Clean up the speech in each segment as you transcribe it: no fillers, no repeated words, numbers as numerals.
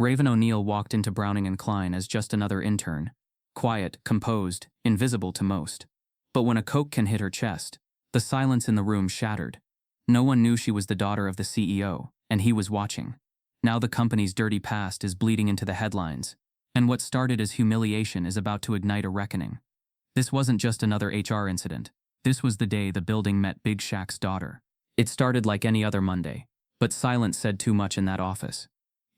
Raeven O'Neal walked into Browning and Klein as just another intern. Quiet, composed, invisible to most. But when a Coke can hit her chest, the silence in the room shattered. No one knew she was the daughter of the CEO, and he was watching. Now the company's dirty past is bleeding into the headlines, and what started as humiliation is about to ignite a reckoning. This wasn't just another HR incident. This was the day the building met Big Shaq's daughter. It started like any other Monday, but silence said too much in that office.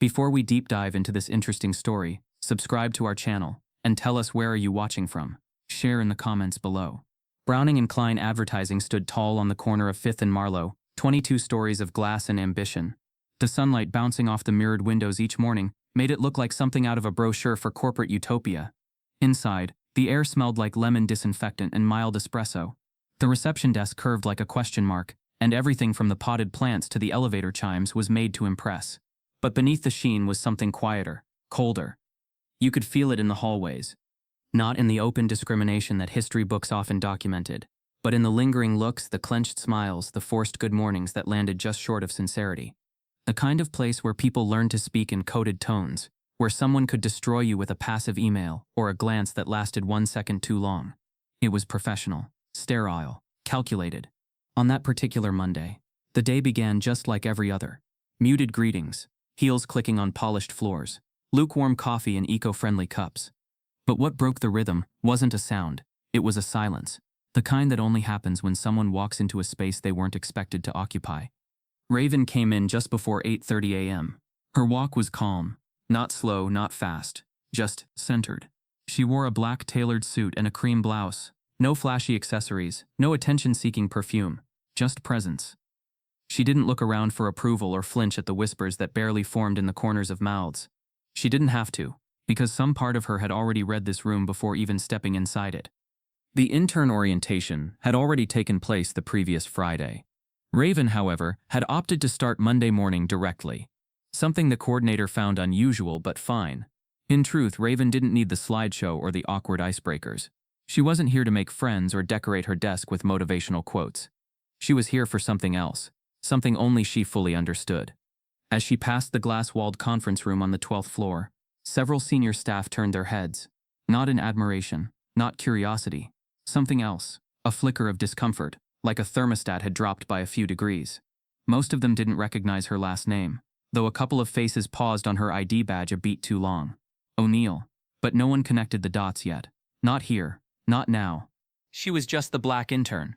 Before we deep dive into this interesting story, subscribe to our channel, and tell us where are you watching from. Share in the comments below. Browning and Klein Advertising stood tall on the corner of 5th and Marlowe, 22 stories of glass and ambition. The sunlight bouncing off the mirrored windows each morning made it look like something out of a brochure for corporate utopia. Inside, the air smelled like lemon disinfectant and mild espresso. The reception desk curved like a question mark, and everything from the potted plants to the elevator chimes was made to impress. But beneath the sheen was something quieter, colder. You could feel it in the hallways. Not in the open discrimination that history books often documented, but in the lingering looks, the clenched smiles, the forced good mornings that landed just short of sincerity. The kind of place where people learn to speak in coded tones, where someone could destroy you with a passive email or a glance that lasted 1 second too long. It was professional, sterile, calculated. On that particular Monday, the day began just like every other. Muted greetings, heels clicking on polished floors, lukewarm coffee in eco-friendly cups. But what broke the rhythm wasn't a sound, it was a silence. The kind that only happens when someone walks into a space they weren't expected to occupy. Raeven came in just before 8:30 a.m. Her walk was calm, not slow, not fast, just centered. She wore a black tailored suit and a cream blouse. No flashy accessories, no attention-seeking perfume, just presence. She didn't look around for approval or flinch at the whispers that barely formed in the corners of mouths. She didn't have to, because some part of her had already read this room before even stepping inside it. The intern orientation had already taken place the previous Friday. Raeven, however, had opted to start Monday morning directly. Something the coordinator found unusual but fine. In truth, Raeven didn't need the slideshow or the awkward icebreakers. She wasn't here to make friends or decorate her desk with motivational quotes. She was here for something else, something only she fully understood. As she passed the glass-walled conference room on the 12th floor, several senior staff turned their heads. Not in admiration, not curiosity. Something else, a flicker of discomfort, like a thermostat had dropped by a few degrees. Most of them didn't recognize her last name, though a couple of faces paused on her ID badge a beat too long. O'Neal. But no one connected the dots yet. Not here, not now. She was just the black intern.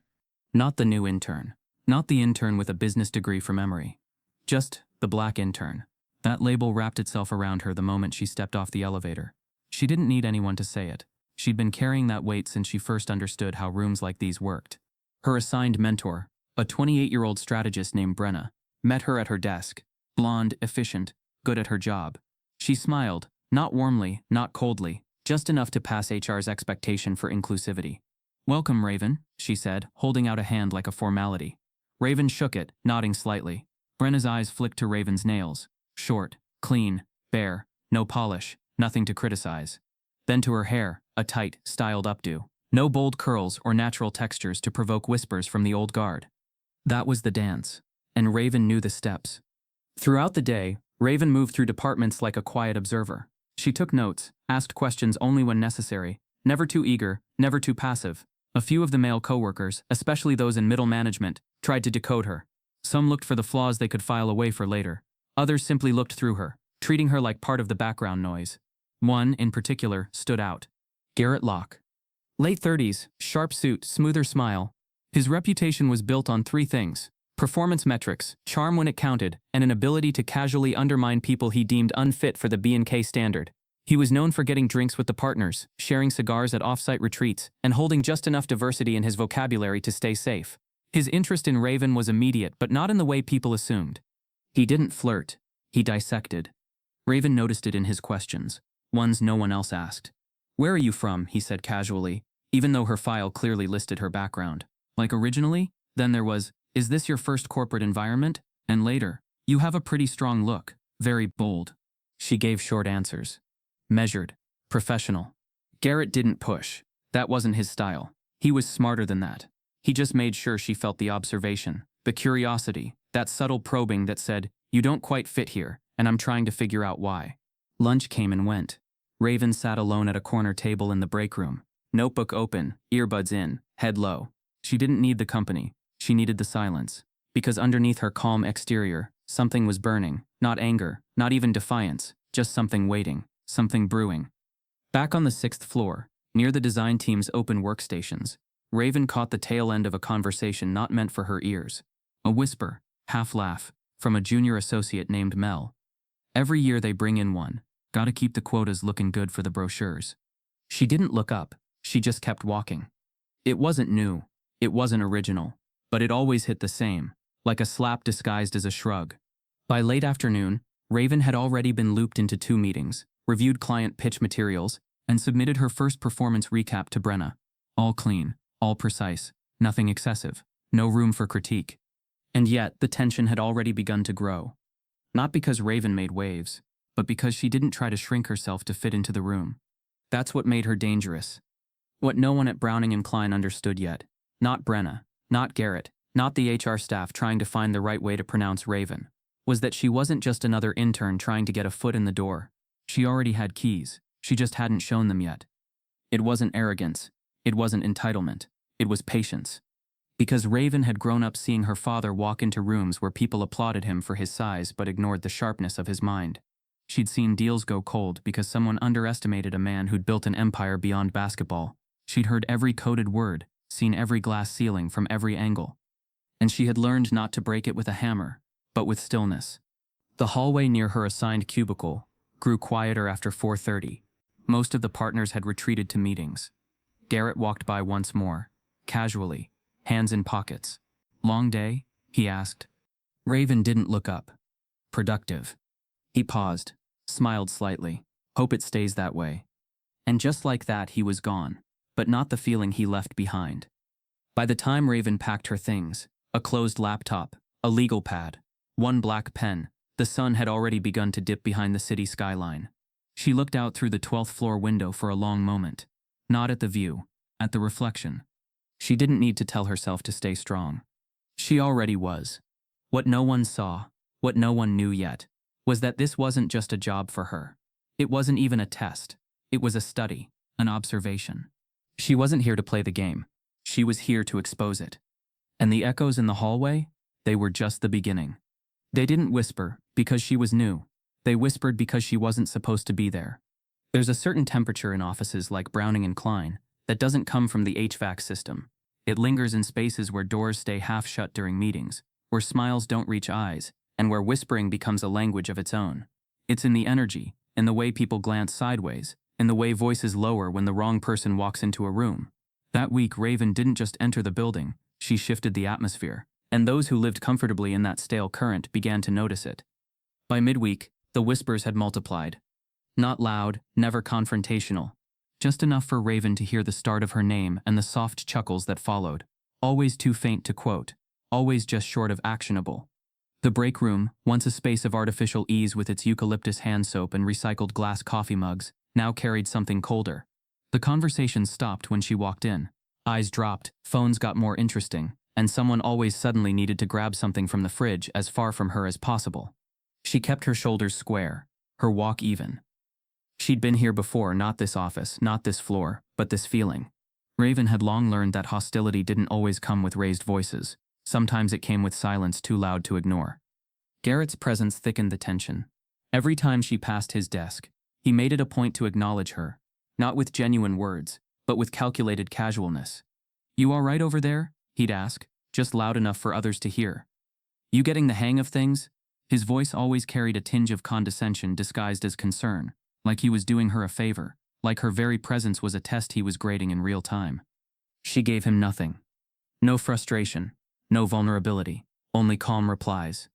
Not the new intern. Not the intern with a business degree from Emory. Just the black intern. That label wrapped itself around her the moment she stepped off the elevator. She didn't need anyone to say it. She'd been carrying that weight since she first understood how rooms like these worked. Her assigned mentor, a 28-year-old strategist named Brenna, met her at her desk. Blonde, efficient, good at her job. She smiled, not warmly, not coldly, just enough to pass HR's expectation for inclusivity. "Welcome, Raeven," she said, holding out a hand like a formality. Raeven shook it, nodding slightly. Brenna's eyes flicked to Raven's nails. Short, clean, bare, no polish, nothing to criticize. Then to her hair, a tight, styled updo. No bold curls or natural textures to provoke whispers from the old guard. That was the dance, and Raeven knew the steps. Throughout the day, Raeven moved through departments like a quiet observer. She took notes, asked questions only when necessary, never too eager, never too passive. A few of the male coworkers, especially those in middle management, tried to decode her. Some looked for the flaws they could file away for later. Others simply looked through her, treating her like part of the background noise. One, in particular, stood out. Garrett Locke. Late 30s, sharp suit, smoother smile. His reputation was built on 3 things: performance metrics, charm when it counted, and an ability to casually undermine people he deemed unfit for the B&K standard. He was known for getting drinks with the partners, sharing cigars at off-site retreats, and holding just enough diversity in his vocabulary to stay safe. His interest in Raeven was immediate, but not in the way people assumed. He didn't flirt, he dissected. Raeven noticed it in his questions, ones no one else asked. "Where are you from?" he said casually, even though her file clearly listed her background. Like originally? Then there was, "Is this your first corporate environment?" And later, "You have a pretty strong look, very bold." She gave short answers. Measured, professional. Garrett didn't push. That wasn't his style. He was smarter than that. He just made sure she felt the observation, the curiosity, that subtle probing that said, "You don't quite fit here, and I'm trying to figure out why." Lunch came and went. Raven sat alone at a corner table in the break room, notebook open, earbuds in, head low. She didn't need the company, she needed the silence. Because underneath her calm exterior, something was burning, not anger, not even defiance, just something waiting, something brewing. Back on the 6th floor, near the design team's open workstations, Raven caught the tail end of a conversation not meant for her ears. A whisper, half laugh, from a junior associate named Mel. Every year they bring in one. Gotta keep the quotas looking good for the brochures. She didn't look up, she just kept walking. It wasn't new, it wasn't original, but it always hit the same, like a slap disguised as a shrug. By late afternoon, Raven had already been looped into 2 meetings, reviewed client pitch materials, and submitted her first performance recap to Brenna. All clean, all precise, nothing excessive, no room for critique. And yet, the tension had already begun to grow. Not because Raven made waves, but because she didn't try to shrink herself to fit into the room. That's what made her dangerous. What no one at Browning and Klein understood yet. Not Brenna, not Garrett, not the HR staff trying to find the right way to pronounce Raven, was that she wasn't just another intern trying to get a foot in the door. She already had keys, she just hadn't shown them yet. It wasn't arrogance, it wasn't entitlement, it was patience. Because Raven had grown up seeing her father walk into rooms where people applauded him for his size but ignored the sharpness of his mind. She'd seen deals go cold because someone underestimated a man who'd built an empire beyond basketball. She'd heard every coded word, seen every glass ceiling from every angle. And she had learned not to break it with a hammer, but with stillness. The hallway near her assigned cubicle grew quieter after 4:30. Most of the partners had retreated to meetings. Garrett walked by once more, casually, hands in pockets. "Long day?" he asked. Raven didn't look up. "Productive." He paused, smiled slightly. "Hope it stays that way." And just like that, he was gone, but not the feeling he left behind. By the time Raven packed her things, a closed laptop, a legal pad, one black pen, the sun had already begun to dip behind the city skyline. She looked out through the 12th floor window for a long moment, not at the view, at the reflection. She didn't need to tell herself to stay strong. She already was. What no one saw, what no one knew yet, was that this wasn't just a job for her. It wasn't even a test. It was a study, an observation. She wasn't here to play the game. She was here to expose it. And the echoes in the hallway, they were just the beginning. They didn't whisper because she was new. They whispered because she wasn't supposed to be there. There's a certain temperature in offices like Browning and Klein that doesn't come from the HVAC system. It lingers in spaces where doors stay half shut during meetings, where smiles don't reach eyes, and where whispering becomes a language of its own. It's in the energy, in the way people glance sideways, in the way voices lower when the wrong person walks into a room. That week, Raven didn't just enter the building, she shifted the atmosphere, and those who lived comfortably in that stale current began to notice it. By midweek, the whispers had multiplied. Not loud, never confrontational. Just enough for Raven to hear the start of her name and the soft chuckles that followed. Always too faint to quote, always just short of actionable. The break room, once a space of artificial ease with its eucalyptus hand soap and recycled glass coffee mugs, now carried something colder. The conversation stopped when she walked in. Eyes dropped, phones got more interesting, and someone always suddenly needed to grab something from the fridge as far from her as possible. She kept her shoulders square, her walk even. She'd been here before, not this office, not this floor, but this feeling. Raven had long learned that hostility didn't always come with raised voices. Sometimes it came with silence too loud to ignore. Garrett's presence thickened the tension. Every time she passed his desk, he made it a point to acknowledge her, not with genuine words, but with calculated casualness. "You all right over there?" he'd ask, just loud enough for others to hear. "You getting the hang of things?" His voice always carried a tinge of condescension disguised as concern, like he was doing her a favor, like her very presence was a test he was grading in real time. She gave him nothing. No frustration, no vulnerability, only calm replies.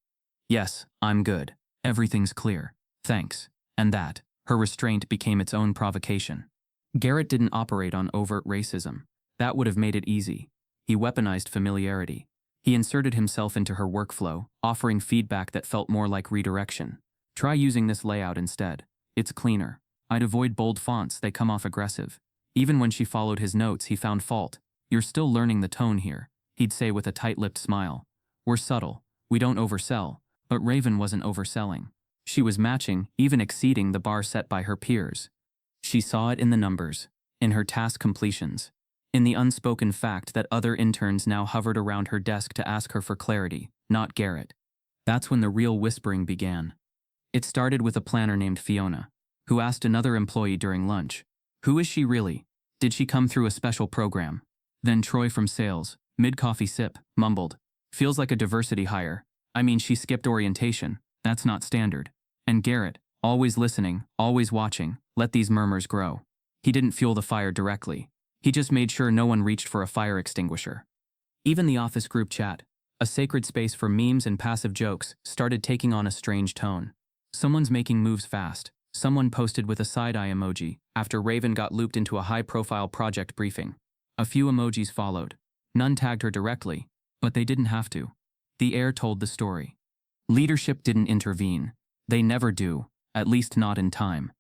"Yes, I'm good. Everything's clear. Thanks." And that, her restraint became its own provocation. Garrett didn't operate on overt racism. That would have made it easy. He weaponized familiarity. He inserted himself into her workflow, offering feedback that felt more like redirection. "Try using this layout instead. It's cleaner. I'd avoid bold fonts, they come off aggressive." Even when she followed his notes, he found fault. "You're still learning the tone here," he'd say with a tight-lipped smile. "We're subtle. We don't oversell." But Raven wasn't overselling. She was matching, even exceeding the bar set by her peers. She saw it in the numbers, in her task completions, in the unspoken fact that other interns now hovered around her desk to ask her for clarity, not Garrett. That's when the real whispering began. It started with a planner named Fiona, who asked another employee during lunch, "Who is she really? Did she come through a special program?" Then Troy from sales, mid-coffee sip, mumbled, "Feels like a diversity hire. I mean, she skipped orientation. That's not standard." And Garrett, always listening, always watching, let these murmurs grow. He didn't fuel the fire directly. He just made sure no one reached for a fire extinguisher. Even the office group chat, a sacred space for memes and passive jokes, started taking on a strange tone. Someone's making moves fast. Someone posted with a side-eye emoji after Raeven got looped into a high-profile project briefing. A few emojis followed. None tagged her directly, but they didn't have to. The air told the story. Leadership didn't intervene. They never do, at least not in time.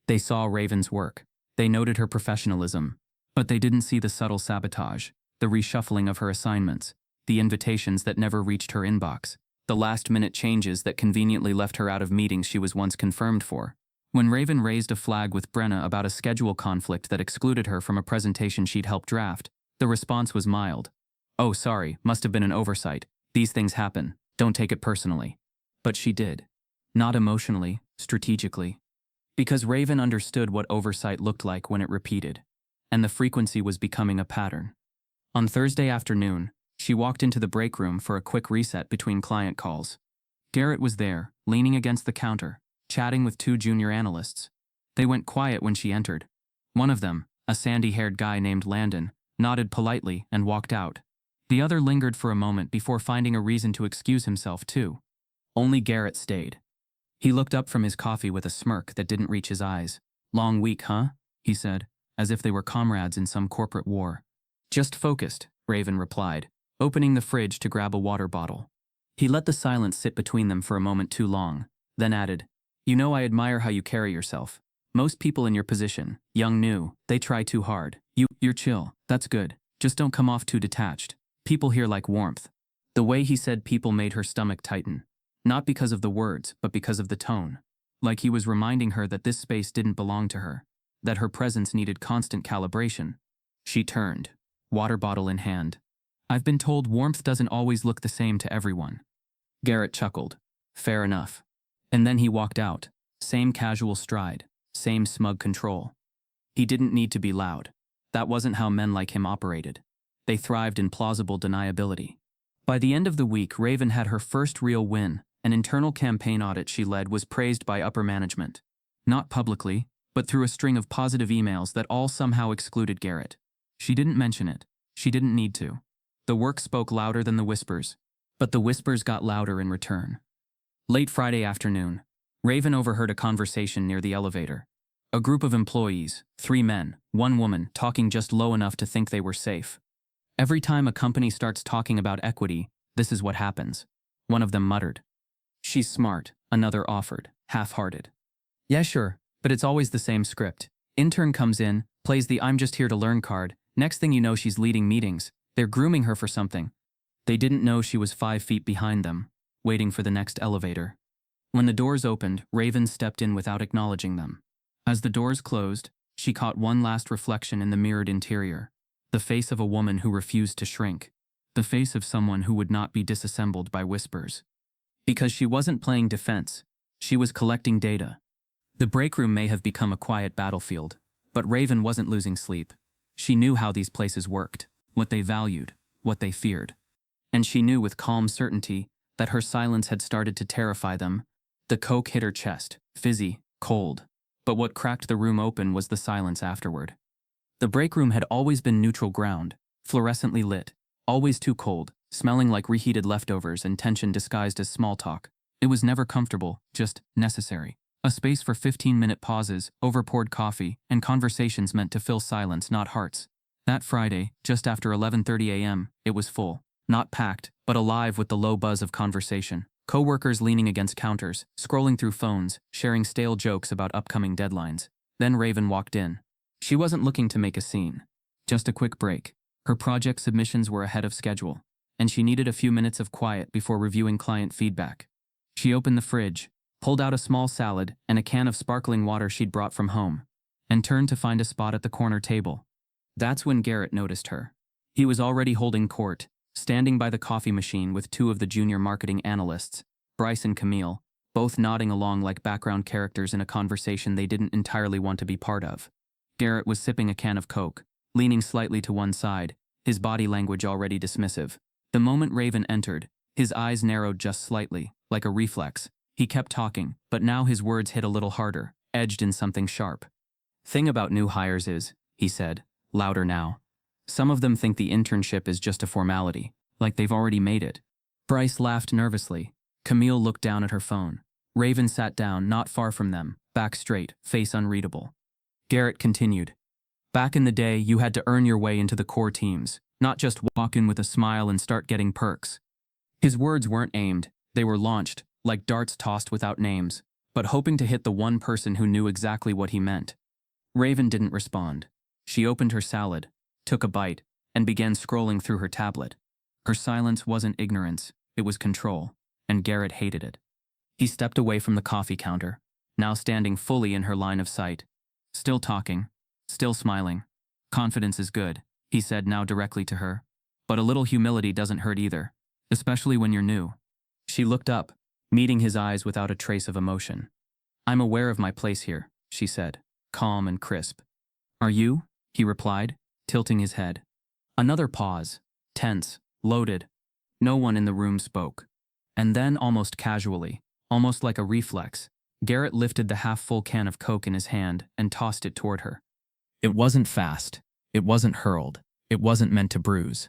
They saw Raeven's work. They noted her professionalism. But they didn't see the subtle sabotage, the reshuffling of her assignments, the invitations that never reached her inbox, the last-minute changes that conveniently left her out of meetings she was once confirmed for. When Raeven raised a flag with Brenna about a schedule conflict that excluded her from a presentation she'd helped draft, the response was mild. "Oh, sorry, must have been an oversight. These things happen. Don't take it personally." But she did. Not emotionally, strategically. Because Raeven understood what oversight looked like when it repeated. And the frequency was becoming a pattern. On Thursday afternoon, she walked into the break room for a quick reset between client calls. Garrett was there, leaning against the counter, chatting with two junior analysts. They went quiet when she entered. One of them, a sandy-haired guy named Landon, nodded politely and walked out. The other lingered for a moment before finding a reason to excuse himself too. Only Garrett stayed. He looked up from his coffee with a smirk that didn't reach his eyes. "Long week, huh?" he said, as if they were comrades in some corporate war. "Just focused," Raeven replied, opening the fridge to grab a water bottle. He let the silence sit between them for a moment too long, then added, "You know I admire how you carry yourself. Most people in your position, young new, they try too hard. You're chill, that's good. Just don't come off too detached. People here like warmth." The way he said people made her stomach tighten. Not because of the words, but because of the tone. Like he was reminding her that this space didn't belong to her, that her presence needed constant calibration. She turned, water bottle in hand. "I've been told warmth doesn't always look the same to everyone." Garrett chuckled. "Fair enough." And then he walked out. Same casual stride, same smug control. He didn't need to be loud. That wasn't how men like him operated. They thrived in plausible deniability. By the end of the week, Raeven had her first real win. An internal campaign audit she led was praised by upper management. Not publicly, but through a string of positive emails that all somehow excluded Garrett. She didn't mention it. She didn't need to. The work spoke louder than the whispers. But the whispers got louder in return. Late Friday afternoon, Raeven overheard a conversation near the elevator. A group of employees, 3 men, 1 woman, talking just low enough to think they were safe. Every time a company starts talking about equity, this is what happens. One of them muttered. "She's smart," another offered, half-hearted. "Yeah, sure, but it's always the same script. Intern comes in, plays the 'I'm just here to learn' card. Next thing you know, she's leading meetings. They're grooming her for something." They didn't know she was 5 feet behind them, waiting for the next elevator. When the doors opened, Raeven stepped in without acknowledging them. As the doors closed, she caught one last reflection in the mirrored interior. The face of a woman who refused to shrink. The face of someone who would not be disassembled by whispers. Because she wasn't playing defense, she was collecting data. The break room may have become a quiet battlefield, but Raeven wasn't losing sleep. She knew how these places worked, what they valued, what they feared. And she knew with calm certainty that her silence had started to terrify them. The coke hit her chest, fizzy, cold. But what cracked the room open was the silence afterward. The break room had always been neutral ground, fluorescently lit, always too cold, smelling like reheated leftovers and tension disguised as small talk. It was never comfortable, just necessary. A space for 15-minute pauses, over-poured coffee, and conversations meant to fill silence, not hearts. That Friday, just after 11:30 a.m., it was full. Not packed, but alive with the low buzz of conversation. Coworkers leaning against counters, scrolling through phones, sharing stale jokes about upcoming deadlines. Then Raeven walked in. She wasn't looking to make a scene. Just a quick break. Her project submissions were ahead of schedule, and she needed a few minutes of quiet before reviewing client feedback. She opened the fridge, pulled out a small salad and a can of sparkling water she'd brought from home, and turned to find a spot at the corner table. That's when Garrett noticed her. He was already holding court, standing by the coffee machine with two of the junior marketing analysts, Bryce and Camille, both nodding along like background characters in a conversation they didn't entirely want to be part of. Garrett was sipping a can of Coke, leaning slightly to one side, his body language already dismissive. The moment Raeven entered, his eyes narrowed just slightly, like a reflex. He kept talking, but now his words hit a little harder, edged in something sharp. "Thing about new hires is," he said, louder now, "some of them think the internship is just a formality, like they've already made it." Bryce laughed nervously. Camille looked down at her phone. Raeven sat down not far from them, back straight, face unreadable. Garrett continued. "Back in the day, you had to earn your way into the core teams, not just walk in with a smile and start getting perks." His words weren't aimed, they were launched, like darts tossed without names, but hoping to hit the one person who knew exactly what he meant. Raeven didn't respond. She opened her salad, took a bite, and began scrolling through her tablet. Her silence wasn't ignorance, it was control, and Garrett hated it. He stepped away from the coffee counter, now standing fully in her line of sight. Still talking, still smiling. "Confidence is good," he said now directly to her. "But a little humility doesn't hurt either, especially when you're new." She looked up, meeting his eyes without a trace of emotion. "I'm aware of my place here," she said, calm and crisp. "Are you?" he replied, tilting his head. Another pause, tense, loaded. No one in the room spoke. And then, almost casually, almost like a reflex, Garrett lifted the half-full can of Coke in his hand and tossed it toward her. It wasn't fast. It wasn't hurled. It wasn't meant to bruise.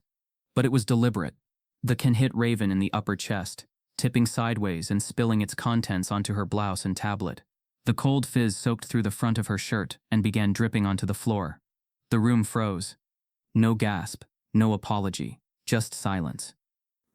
But it was deliberate. The can hit Raeven in the upper chest, tipping sideways and spilling its contents onto her blouse and tablet. The cold fizz soaked through the front of her shirt and began dripping onto the floor. The room froze. No gasp, no apology, just silence.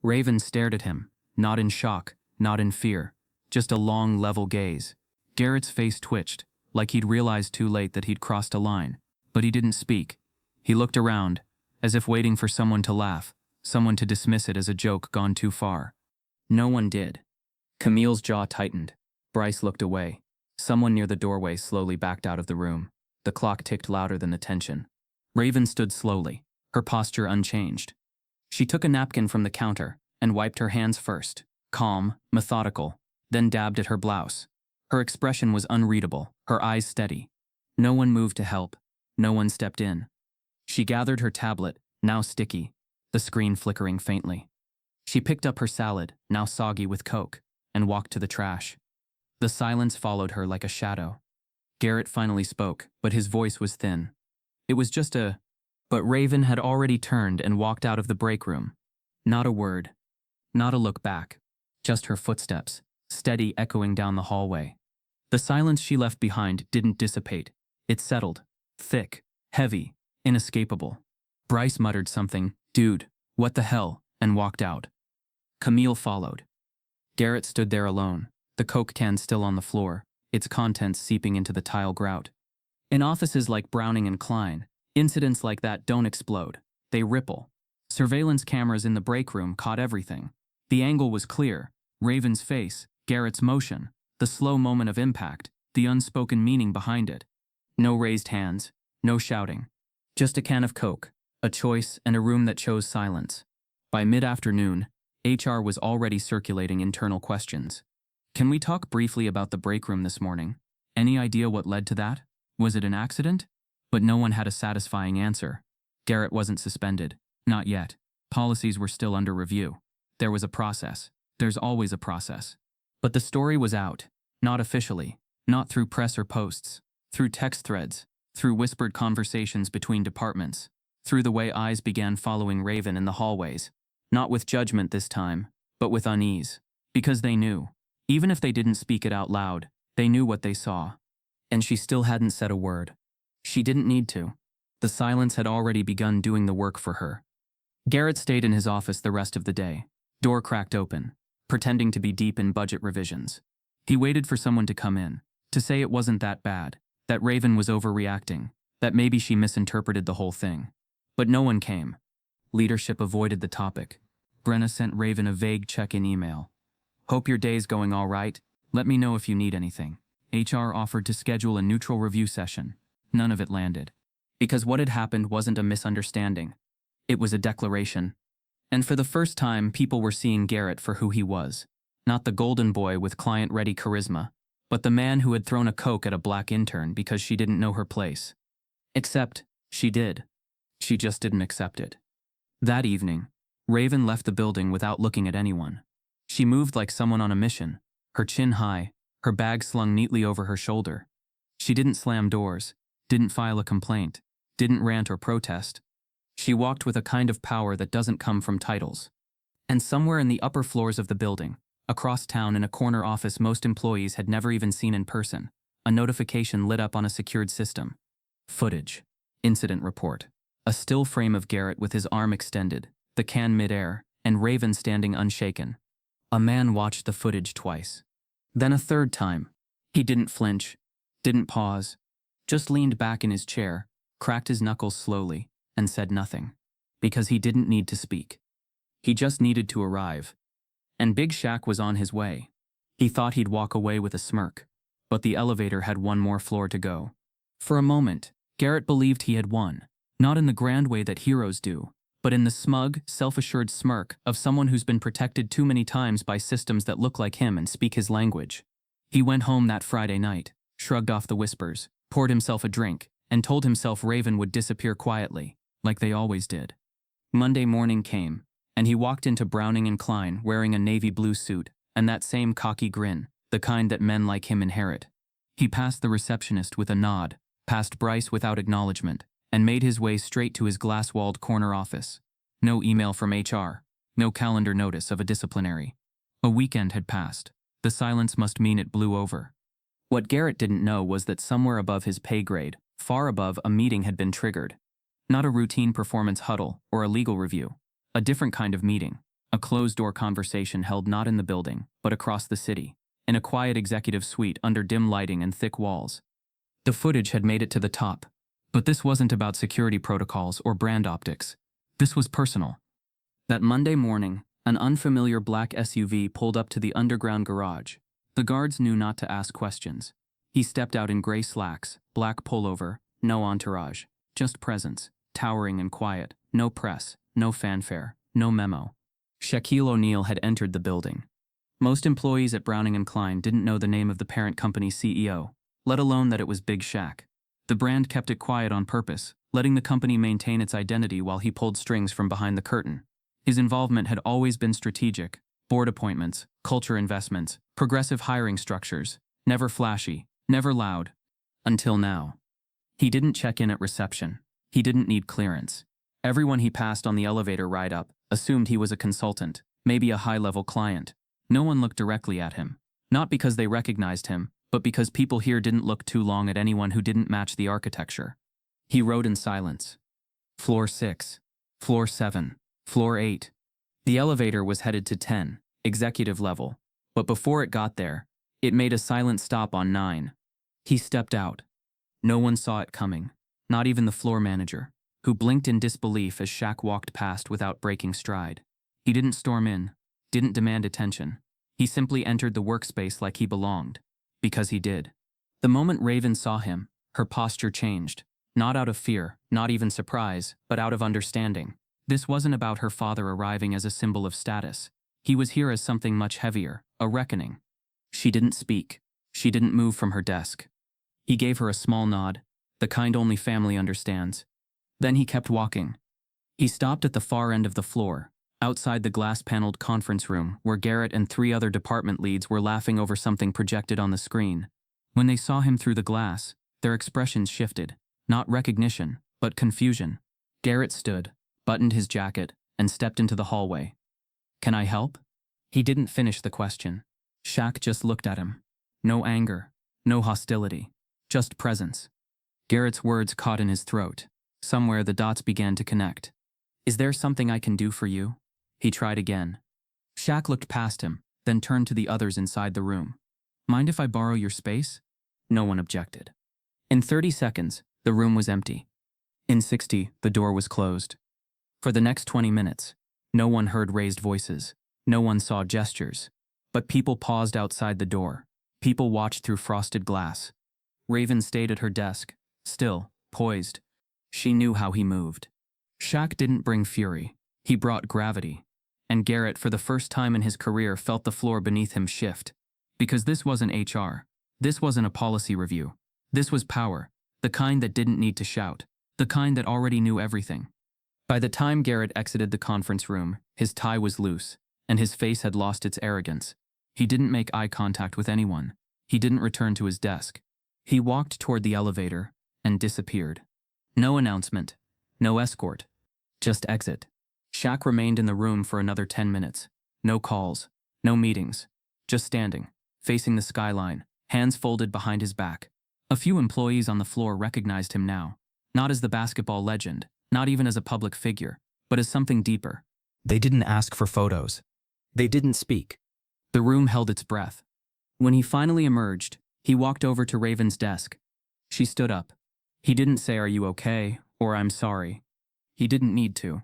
Raeven stared at him, not in shock, not in fear, just a long, level gaze. Garrett's face twitched, like he'd realized too late that he'd crossed a line, but he didn't speak. He looked around, as if waiting for someone to laugh, someone to dismiss it as a joke gone too far. No one did. Camille's jaw tightened. Bryce looked away. Someone near the doorway slowly backed out of the room. The clock ticked louder than the tension. Raeven stood slowly, her posture unchanged. She took a napkin from the counter and wiped her hands first, calm, methodical, then dabbed at her blouse. Her expression was unreadable, her eyes steady. No one moved to help. No one stepped in. She gathered her tablet, now sticky, the screen flickering faintly. She picked up her salad, now soggy with Coke, and walked to the trash. The silence followed her like a shadow. Garrett finally spoke, but his voice was thin. It was just a... But Raeven had already turned and walked out of the break room. Not a word. Not a look back. Just her footsteps, steady echoing down the hallway. The silence she left behind didn't dissipate. It settled. Thick, heavy, inescapable. Bryce muttered something, "Dude, what the hell?" and walked out. Camille followed. Garrett stood there alone, the Coke can still on the floor, its contents seeping into the tile grout. In offices like Browning and Klein, incidents like that don't explode. They ripple. Surveillance cameras in the break room caught everything. The angle was clear. Raeven's face, Garrett's motion, the slow moment of impact, the unspoken meaning behind it. No raised hands, no shouting. Just a can of Coke, a choice, and a room that chose silence. By mid-afternoon, HR was already circulating internal questions. "Can we talk briefly about the break room this morning? Any idea what led to that? Was it an accident?" But no one had a satisfying answer. Garrett wasn't suspended. Not yet. Policies were still under review. There was a process. There's always a process. But the story was out. Not officially. Not through press or posts. Through text threads. Through whispered conversations between departments. Through the way eyes began following Raeven in the hallways. Not with judgment this time, but with unease. Because they knew. Even if they didn't speak it out loud, they knew what they saw. And she still hadn't said a word. She didn't need to. The silence had already begun doing the work for her. Garrett stayed in his office the rest of the day, door cracked open, pretending to be deep in budget revisions. He waited for someone to come in, to say it wasn't that bad, that Raeven was overreacting, that maybe she misinterpreted the whole thing. But no one came. Leadership avoided the topic. Brenna sent Raeven a vague check-in email. "Hope your day's going all right. Let me know if you need anything. HR offered to schedule a neutral review session. None of it landed. Because what had happened wasn't a misunderstanding. It was a declaration. And for the first time, people were seeing Garrett for who he was. Not the golden boy with client-ready charisma, but the man who had thrown a Coke at a black intern because she didn't know her place. Except, she did. She just didn't accept it. That evening, Raeven left the building without looking at anyone. She moved like someone on a mission, her chin high, her bag slung neatly over her shoulder. She didn't slam doors, didn't file a complaint, didn't rant or protest. She walked with a kind of power that doesn't come from titles. And somewhere in the upper floors of the building, across town in a corner office most employees had never even seen in person, a notification lit up on a secured system. Footage. Incident report. A still frame of Garrett with his arm extended, the can midair, and Raeven standing unshaken. A man watched the footage twice. Then a third time. He didn't flinch, didn't pause, just leaned back in his chair, cracked his knuckles slowly, and said nothing. Because he didn't need to speak. He just needed to arrive. And Big Shaq was on his way. He thought he'd walk away with a smirk, but the elevator had one more floor to go. For a moment, Garrett believed he had won, not in the grand way that heroes do, but in the smug, self-assured smirk of someone who's been protected too many times by systems that look like him and speak his language. He went home that Friday night, shrugged off the whispers, poured himself a drink, and told himself Raeven would disappear quietly, like they always did. Monday morning came, and he walked into Browning and Klein wearing a navy blue suit and that same cocky grin, the kind that men like him inherit. He passed the receptionist with a nod, passed Bryce without acknowledgement, and made his way straight to his glass-walled corner office. No email from HR, no calendar notice of a disciplinary. A weekend had passed. The silence must mean it blew over. What Garrett didn't know was that somewhere above his pay grade, far above, a meeting had been triggered. Not a routine performance huddle or a legal review. A different kind of meeting. A closed-door conversation held not in the building, but across the city, in a quiet executive suite under dim lighting and thick walls. The footage had made it to the top, but this wasn't about security protocols or brand optics. This was personal. That Monday morning, an unfamiliar black SUV pulled up to the underground garage. The guards knew not to ask questions. He stepped out in gray slacks, black pullover, no entourage, just presence, towering and quiet, no press, no fanfare, no memo. Shaquille O'Neal had entered the building. Most employees at Browning and Klein didn't know the name of the parent company's CEO, let alone that it was Big Shaq. The brand kept it quiet on purpose, letting the company maintain its identity while he pulled strings from behind the curtain. His involvement had always been strategic: board appointments, culture investments, progressive hiring structures, never flashy, never loud. Until now. He didn't check in at reception. He didn't need clearance. Everyone he passed on the elevator ride up assumed he was a consultant, maybe a high-level client. No one looked directly at him. Not because they recognized him, but because people here didn't look too long at anyone who didn't match the architecture. He rode in silence. Floor 6. Floor 7. Floor 8. The elevator was headed to 10, executive level, but before it got there, it made a silent stop on 9. He stepped out. No one saw it coming, not even the floor manager, who blinked in disbelief as Shaq walked past without breaking stride. He didn't storm in, didn't demand attention. He simply entered the workspace like he belonged. Because he did. The moment Raeven saw him, her posture changed. Not out of fear, not even surprise, but out of understanding. This wasn't about her father arriving as a symbol of status. He was here as something much heavier, a reckoning. She didn't speak. She didn't move from her desk. He gave her a small nod, the kind only family understands. Then he kept walking. He stopped at the far end of the floor, outside the glass-paneled conference room where Garrett and 3 other department leads were laughing over something projected on the screen. When they saw him through the glass, their expressions shifted. Not recognition, but confusion. Garrett stood, buttoned his jacket, and stepped into the hallway. "Can I help?" He didn't finish the question. Shaq just looked at him. No anger, no hostility, just presence. Garrett's words caught in his throat. Somewhere the dots began to connect. "Is there something I can do for you?" He tried again. Shaq looked past him, then turned to the others inside the room. "Mind if I borrow your space?" No one objected. In 30 seconds, the room was empty. In 60, the door was closed. For the next 20 minutes, no one heard raised voices. No one saw gestures. But people paused outside the door. People watched through frosted glass. Raeven stayed at her desk, still, poised. She knew how he moved. Shaq didn't bring fury. He brought gravity. And Garrett, for the first time in his career, felt the floor beneath him shift. Because this wasn't HR. This wasn't a policy review. This was power. The kind that didn't need to shout. The kind that already knew everything. By the time Garrett exited the conference room, his tie was loose, and his face had lost its arrogance. He didn't make eye contact with anyone. He didn't return to his desk. He walked toward the elevator and disappeared. No announcement. No escort. Just exit. Shaq remained in the room for another 10 minutes. No calls. No meetings. Just standing, facing the skyline, hands folded behind his back. A few employees on the floor recognized him now. Not as the basketball legend, not even as a public figure, but as something deeper. They didn't ask for photos. They didn't speak. The room held its breath. When he finally emerged, he walked over to Raeven's desk. She stood up. He didn't say, "Are you okay?" or "I'm sorry." He didn't need to.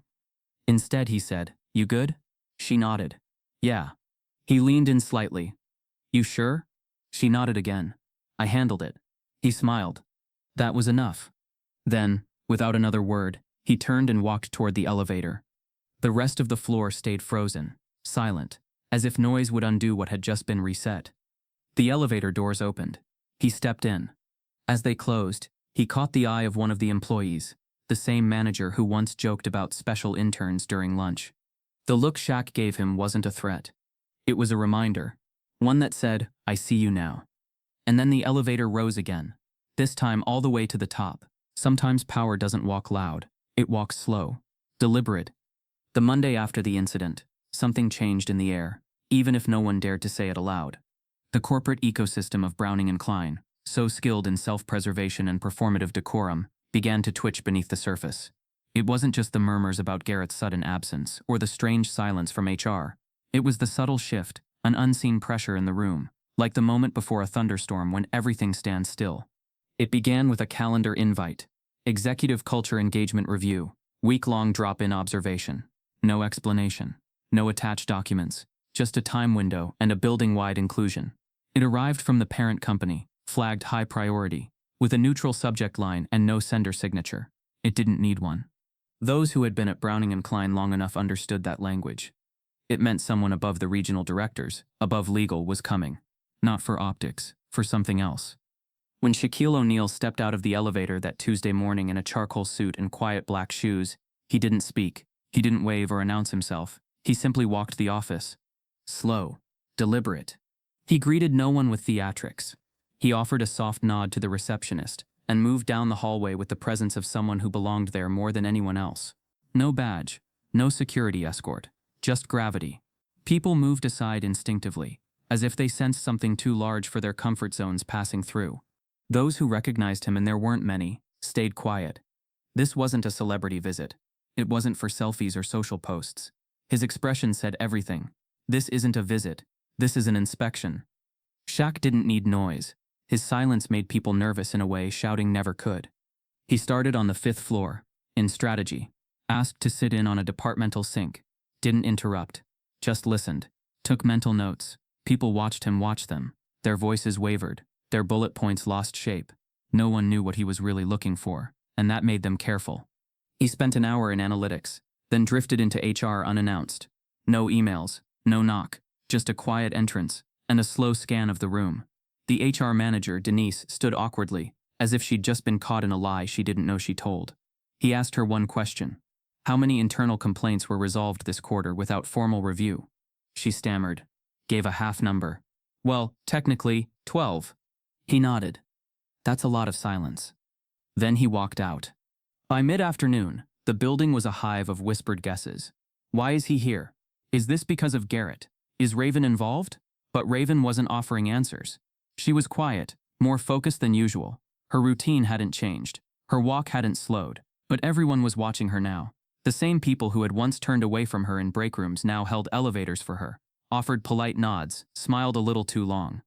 Instead, he said, "You good?" She nodded. "Yeah." He leaned in slightly. "You sure?" She nodded again. "I handled it." He smiled. That was enough. Then, without another word, he turned and walked toward the elevator. The rest of the floor stayed frozen, silent, as if noise would undo what had just been reset. The elevator doors opened. He stepped in. As they closed, he caught the eye of one of the employees, the same manager who once joked about special interns during lunch. The look Shaq gave him wasn't a threat. It was a reminder, one that said, "I see you now." And then the elevator rose again, this time all the way to the top. Sometimes power doesn't walk loud, it walks slow, deliberate. The Monday after the incident, something changed in the air, even if no one dared to say it aloud. The corporate ecosystem of Browning and Klein, so skilled in self-preservation and performative decorum, began to twitch beneath the surface. It wasn't just the murmurs about Garrett's sudden absence or the strange silence from HR. It was the subtle shift, an unseen pressure in the room, like the moment before a thunderstorm when everything stands still. It began with a calendar invite, executive culture engagement review, week-long drop-in observation. No explanation, no attached documents, just a time window and a building-wide inclusion. It arrived from the parent company, flagged high priority, with a neutral subject line and no sender signature. It didn't need one. Those who had been at Browning and Klein long enough understood that language. It meant someone above the regional directors, above legal, was coming. Not for optics, for something else. When Shaquille O'Neal stepped out of the elevator that Tuesday morning in a charcoal suit and quiet black shoes, he didn't speak. He didn't wave or announce himself. He simply walked the office. Slow, deliberate. He greeted no one with theatrics. He offered a soft nod to the receptionist and moved down the hallway with the presence of someone who belonged there more than anyone else. No badge, no security escort, just gravity. People moved aside instinctively, as if they sensed something too large for their comfort zones passing through. Those who recognized him, and there weren't many, stayed quiet. This wasn't a celebrity visit. It wasn't for selfies or social posts. His expression said everything. This isn't a visit. This is an inspection. Shaq didn't need noise. His silence made people nervous in a way shouting never could. He started on the 5th floor, in strategy. Asked to sit in on a departmental sink. Didn't interrupt. Just listened. Took mental notes. People watched him watch them. Their voices wavered. Their bullet points lost shape. No one knew what he was really looking for, and that made them careful. He spent an hour in analytics, then drifted into HR unannounced. No emails, no knock, just a quiet entrance, and a slow scan of the room. The HR manager, Denise, stood awkwardly, as if she'd just been caught in a lie she didn't know she told. He asked her one question. How many internal complaints were resolved this quarter without formal review? She stammered, gave a half number. Well, technically, 12. He nodded. That's a lot of silence. Then he walked out. By mid-afternoon, the building was a hive of whispered guesses. Why is he here? Is this because of Garrett? Is Raeven involved? But Raeven wasn't offering answers. She was quiet, more focused than usual. Her routine hadn't changed. Her walk hadn't slowed. But everyone was watching her now. The same people who had once turned away from her in breakrooms now held elevators for her, offered polite nods, smiled a little too long.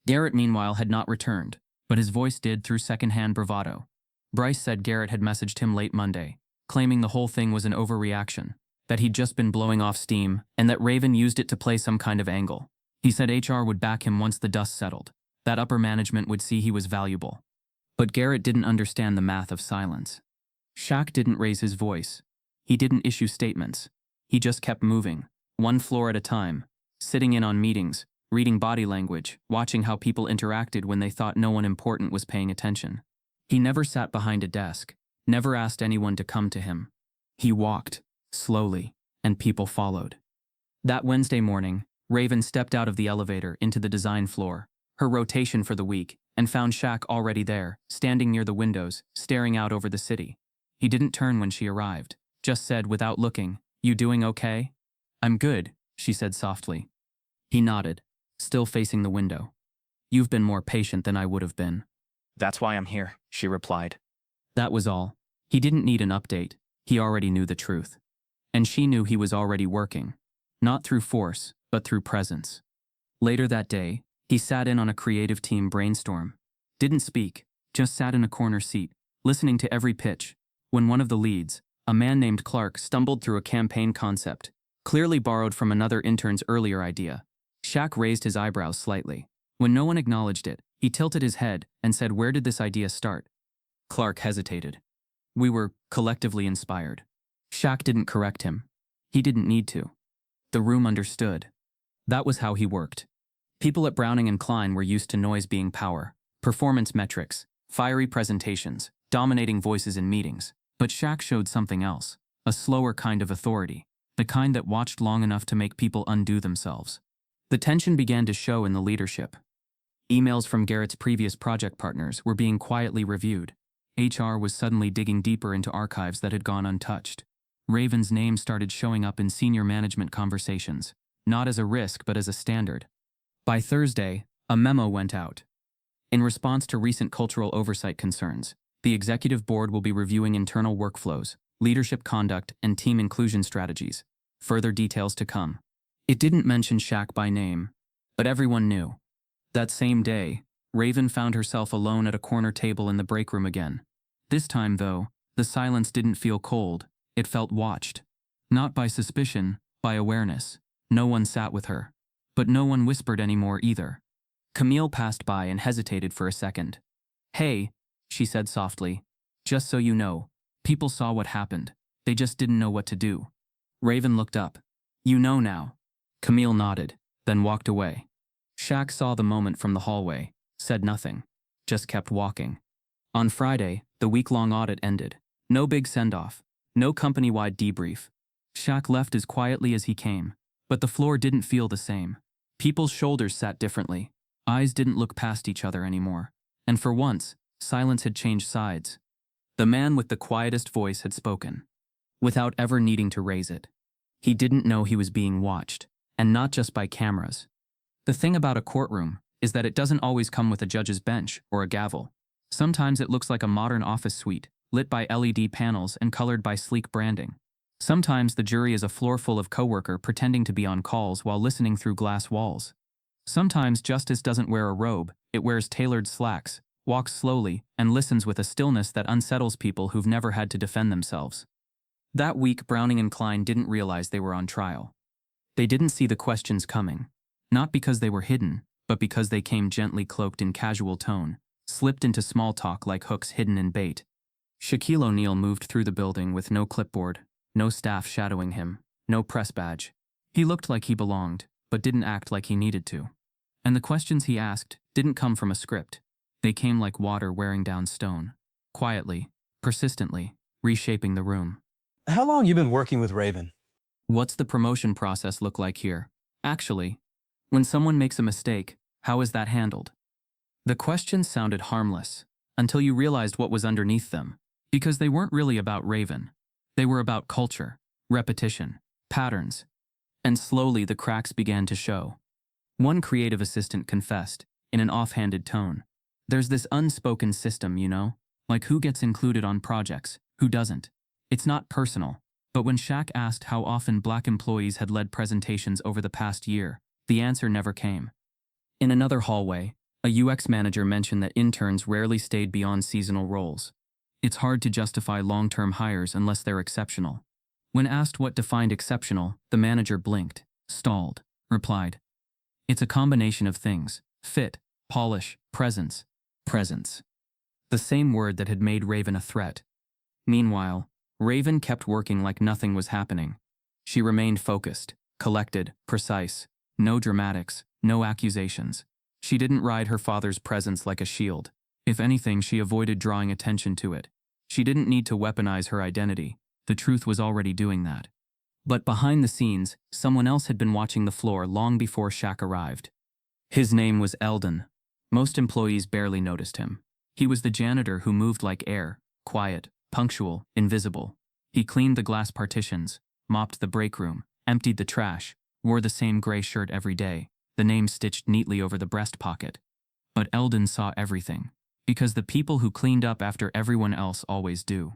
Garrett, meanwhile, had not returned, but his voice did through secondhand bravado. Bryce said Garrett had messaged him late Monday, claiming the whole thing was an overreaction, that he'd just been blowing off steam, and that Raeven used it to play some kind of angle. He said HR would back him once the dust settled. that upper management would see he was valuable. But Garrett didn't understand the math of silence. Shaq didn't raise his voice. He didn't issue statements. He just kept moving, one floor at a time, sitting in on meetings, reading body language, watching how people interacted when they thought no one important was paying attention. He never sat behind a desk, never asked anyone to come to him. He walked, slowly, and people followed. That Wednesday morning, Raeven stepped out of the elevator into the design floor, her rotation for the week, and found Shaq already there, standing near the windows, staring out over the city. He didn't turn when she arrived, just said without looking, "You doing okay?" "I'm good," she said softly. He nodded, still facing the window. "You've been more patient than I would have been." "That's why I'm here," she replied. That was all. He didn't need an update. He already knew the truth. And she knew he was already working. Not through force, but through presence. Later that day, he sat in on a creative team brainstorm. Didn't speak, just sat in a corner seat, listening to every pitch, when one of the leads, a man named Clark, stumbled through a campaign concept, clearly borrowed from another intern's earlier idea. Shaq raised his eyebrows slightly. When no one acknowledged it, he tilted his head and said, "Where did this idea start?" Clark hesitated. "We were collectively inspired." Shaq didn't correct him. He didn't need to. The room understood. That was how he worked. People at Browning and Klein were used to noise being power, performance metrics, fiery presentations, dominating voices in meetings. But Shaq showed something else, a slower kind of authority, the kind that watched long enough to make people undo themselves. The tension began to show in the leadership. Emails from Garrett's previous project partners were being quietly reviewed. HR was suddenly digging deeper into archives that had gone untouched. Raeven's name started showing up in senior management conversations, not as a risk but as a standard. By Thursday, a memo went out. In response to recent cultural oversight concerns, the executive board will be reviewing internal workflows, leadership conduct, and team inclusion strategies. Further details to come. It didn't mention Shaq by name, but everyone knew. That same day, Raeven found herself alone at a corner table in the breakroom again. This time, though, the silence didn't feel cold, it felt watched. Not by suspicion, by awareness. No one sat with her. But no one whispered anymore either. Camille passed by and hesitated for a second. "Hey," she said softly. "Just so you know, people saw what happened. They just didn't know what to do." Raeven looked up. "You know now." Camille nodded, then walked away. Shaq saw the moment from the hallway, said nothing, just kept walking. On Friday, the week-long audit ended. No big send-off, no company-wide debrief. Shaq left as quietly as he came, but the floor didn't feel the same. People's shoulders sat differently. Eyes didn't look past each other anymore. And for once, silence had changed sides. The man with the quietest voice had spoken, without ever needing to raise it. He didn't know he was being watched, and not just by cameras. The thing about a courtroom is that it doesn't always come with a judge's bench or a gavel. Sometimes it looks like a modern office suite, lit by LED panels and colored by sleek branding. Sometimes the jury is a floor full of Coworker pretending to be on calls while listening through glass walls. Sometimes justice doesn't wear a robe, it wears tailored slacks, walks slowly, and listens with a stillness that unsettles people who've never had to defend themselves. That week, Browning and Klein didn't realize they were on trial. They didn't see the questions coming. Not because they were hidden, but because they came gently cloaked in casual tone, slipped into small talk like hooks hidden in bait. Shaquille O'Neal moved through the building with no clipboard, no staff shadowing him, no press badge. He looked like he belonged, but didn't act like he needed to. And the questions he asked didn't come from a script. They came like water wearing down stone, quietly, persistently, reshaping the room. How long you been working with Raeven? What's the promotion process look like here? Actually, when someone makes a mistake, how is that handled? The questions sounded harmless, until you realized what was underneath them, because they weren't really about Raeven. They were about culture, repetition, patterns, and slowly the cracks began to show. One creative assistant confessed, in an offhanded tone, "There's this unspoken system, you know? Like who gets included on projects, who doesn't. It's not personal." But when Shaq asked how often Black employees had led presentations over the past year, the answer never came. In another hallway, a UX manager mentioned that interns rarely stayed beyond seasonal roles. It's hard to justify long-term hires unless they're exceptional. When asked what defined exceptional, the manager blinked, stalled, replied, "It's a combination of things: fit, Polish, presence, presence. The same word that had made Raeven a threat. Meanwhile, Raeven kept working like nothing was happening. She remained focused, collected, precise. No dramatics, no accusations. She didn't ride her father's presence like a shield. If anything, she avoided drawing attention to it. She didn't need to weaponize her identity. The truth was already doing that. But behind the scenes, someone else had been watching the floor long before Shaq arrived. His name was Eldon. Most employees barely noticed him. He was the janitor who moved like air, quiet, punctual, invisible. He cleaned the glass partitions, mopped the breakroom, emptied the trash, wore the same gray shirt every day, the name stitched neatly over the breast pocket. But Eldon saw everything, because the people who cleaned up after everyone else always do.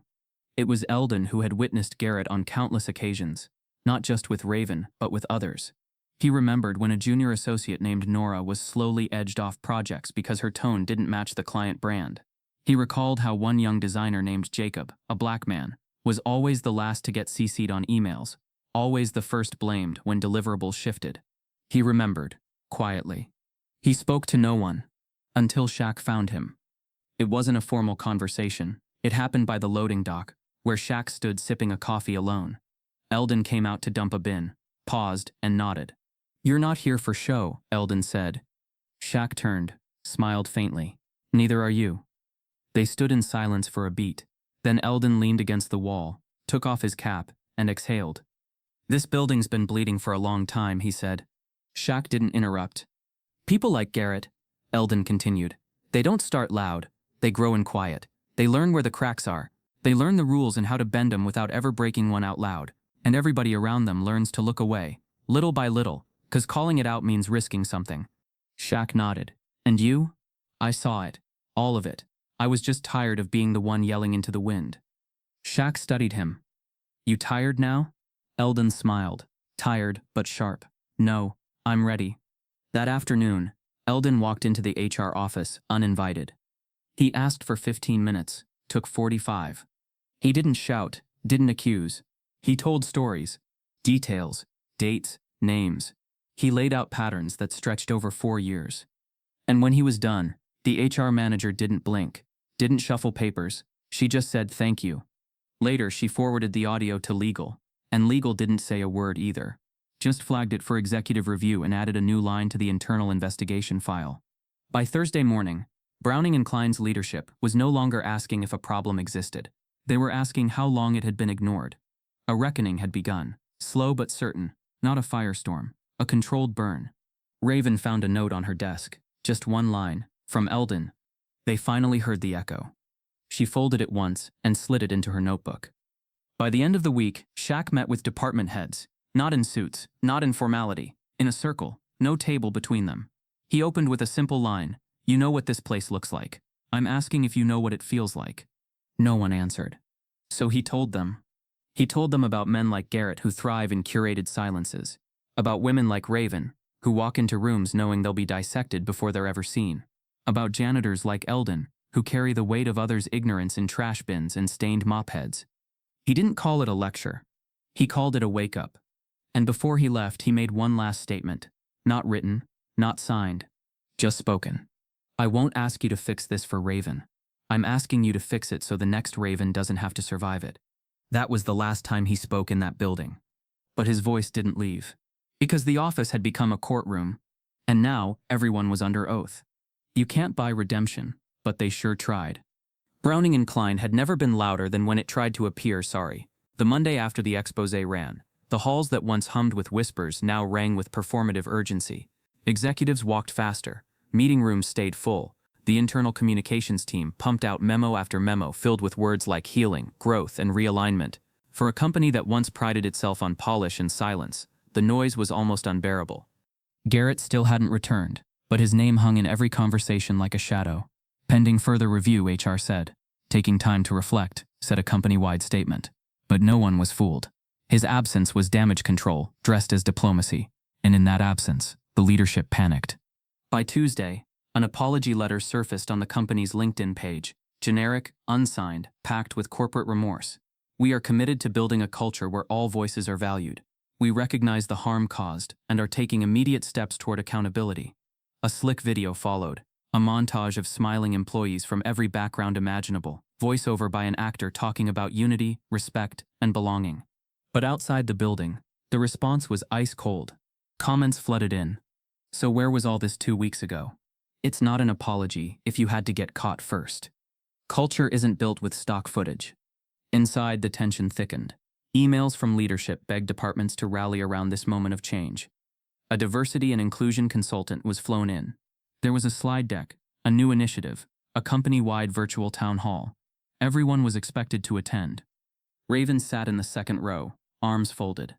It was Eldon who had witnessed Garrett on countless occasions, not just with Raeven, but with others. He remembered when a junior associate named Nora was slowly edged off projects because her tone didn't match the client brand. He recalled how one young designer named Jacob, a black man, was always the last to get CC'd on emails, always the first blamed when deliverables shifted. He remembered, quietly. He spoke to no one, until Shaq found him. It wasn't a formal conversation. It happened by the loading dock, where Shaq stood sipping a coffee alone. Eldon came out to dump a bin, paused, and nodded. "You're not here for show," Eldon said. Shaq turned, smiled faintly. "Neither are you." They stood in silence for a beat. Then Eldon leaned against the wall, took off his cap, and exhaled. "This building's been bleeding for a long time," he said. Shaq didn't interrupt. "People like Garrett," Eldon continued, "they don't start loud. They grow in quiet. They learn where the cracks are. They learn the rules and how to bend them without ever breaking one out loud. And everybody around them learns to look away, little by little, 'cause calling it out means risking something." Shaq nodded. "And you?" "I saw it. All of it. I was just tired of being the one yelling into the wind." Shaq studied him. "You tired now?" Eldon smiled. "Tired, but sharp. No, I'm ready." That afternoon, Eldon walked into the HR office, uninvited. He asked for 15 minutes, took 45. He didn't shout, didn't accuse. He told stories, details, dates, names. He laid out patterns that stretched over 4 years. And when he was done, the HR manager didn't blink, didn't shuffle papers. She just said thank you. Later, she forwarded the audio to legal, and legal didn't say a word either. Just flagged it for executive review and added a new line to the internal investigation file. By Thursday morning, Browning and Klein's leadership was no longer asking if a problem existed. They were asking how long it had been ignored. A reckoning had begun, slow but certain, not a firestorm, a controlled burn. Raeven found a note on her desk, just one line, from Eldon. They finally heard the echo. She folded it once and slid it into her notebook. By the end of the week, Shaq met with department heads, not in suits, not in formality, in a circle, no table between them. He opened with a simple line, "You know what this place looks like. I'm asking if you know what it feels like." No one answered. So he told them. He told them about men like Garrett who thrive in curated silences, about women like Raeven, who walk into rooms knowing they'll be dissected before they're ever seen, about janitors like Eldon, who carry the weight of others' ignorance in trash bins and stained mop heads. He didn't call it a lecture. He called it a wake-up. And before he left, he made one last statement, not written, not signed, just spoken. "I won't ask you to fix this for Raeven. I'm asking you to fix it so the next Raeven doesn't have to survive it." That was the last time he spoke in that building. But his voice didn't leave. Because the office had become a courtroom, and now everyone was under oath. You can't buy redemption, but they sure tried. Browning and Klein had never been louder than when it tried to appear sorry. The Monday after the expose ran, the halls that once hummed with whispers now rang with performative urgency. Executives walked faster. Meeting rooms stayed full. The internal communications team pumped out memo after memo filled with words like healing, growth, and realignment. For a company that once prided itself on polish and silence, the noise was almost unbearable. Garrett still hadn't returned, but his name hung in every conversation like a shadow. "Pending further review," HR said. "Taking time to reflect," said a company-wide statement. But no one was fooled. His absence was damage control, dressed as diplomacy. And in that absence, the leadership panicked. By Tuesday, an apology letter surfaced on the company's LinkedIn page, generic, unsigned, packed with corporate remorse. "We are committed to building a culture where all voices are valued. We recognize the harm caused and are taking immediate steps toward accountability." A slick video followed, A montage of smiling employees from every background imaginable, voiceover by an actor talking about unity, respect, and belonging. But outside the building, the response was ice cold. Comments flooded in. So where was all this 2 weeks ago? It's not an apology if you had to get caught first. Culture isn't built with stock footage. Inside, the tension thickened. Emails from leadership begged departments to rally around this moment of change. A diversity and inclusion consultant was flown in. There was a slide deck, a new initiative, a company-wide virtual town hall. Everyone was expected to attend. Raeven sat in the second row, arms folded.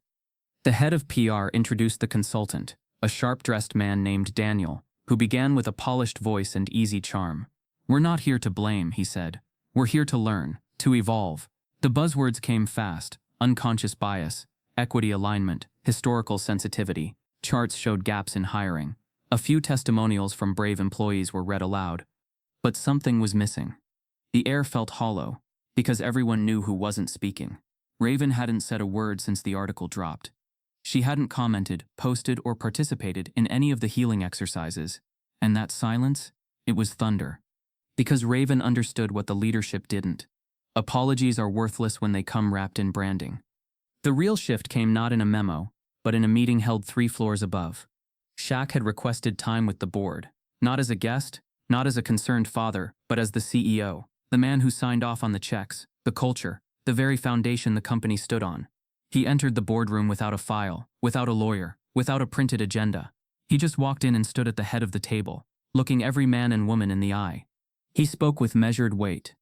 The head of PR introduced the consultant, a sharp-dressed man named Daniel, who began with a polished voice and easy charm. "We're not here to blame," he said. "We're here to learn, to evolve." The buzzwords came fast: unconscious bias, equity alignment, historical sensitivity. Charts showed gaps in hiring. A few testimonials from brave employees were read aloud. But something was missing. The air felt hollow, because everyone knew who wasn't speaking. Raeven hadn't said a word since the article dropped. She hadn't commented, posted, or participated in any of the healing exercises. And that silence? It was thunder. Because Raeven understood what the leadership didn't. Apologies are worthless when they come wrapped in branding. The real shift came not in a memo, but in a meeting held 3 floors above. Shaq had requested time with the board, not as a guest, not as a concerned father, but as the CEO, the man who signed off on the checks, the culture, the very foundation the company stood on. He entered the boardroom without a file, without a lawyer, without a printed agenda. He just walked in and stood at the head of the table, looking every man and woman in the eye. He spoke with measured weight.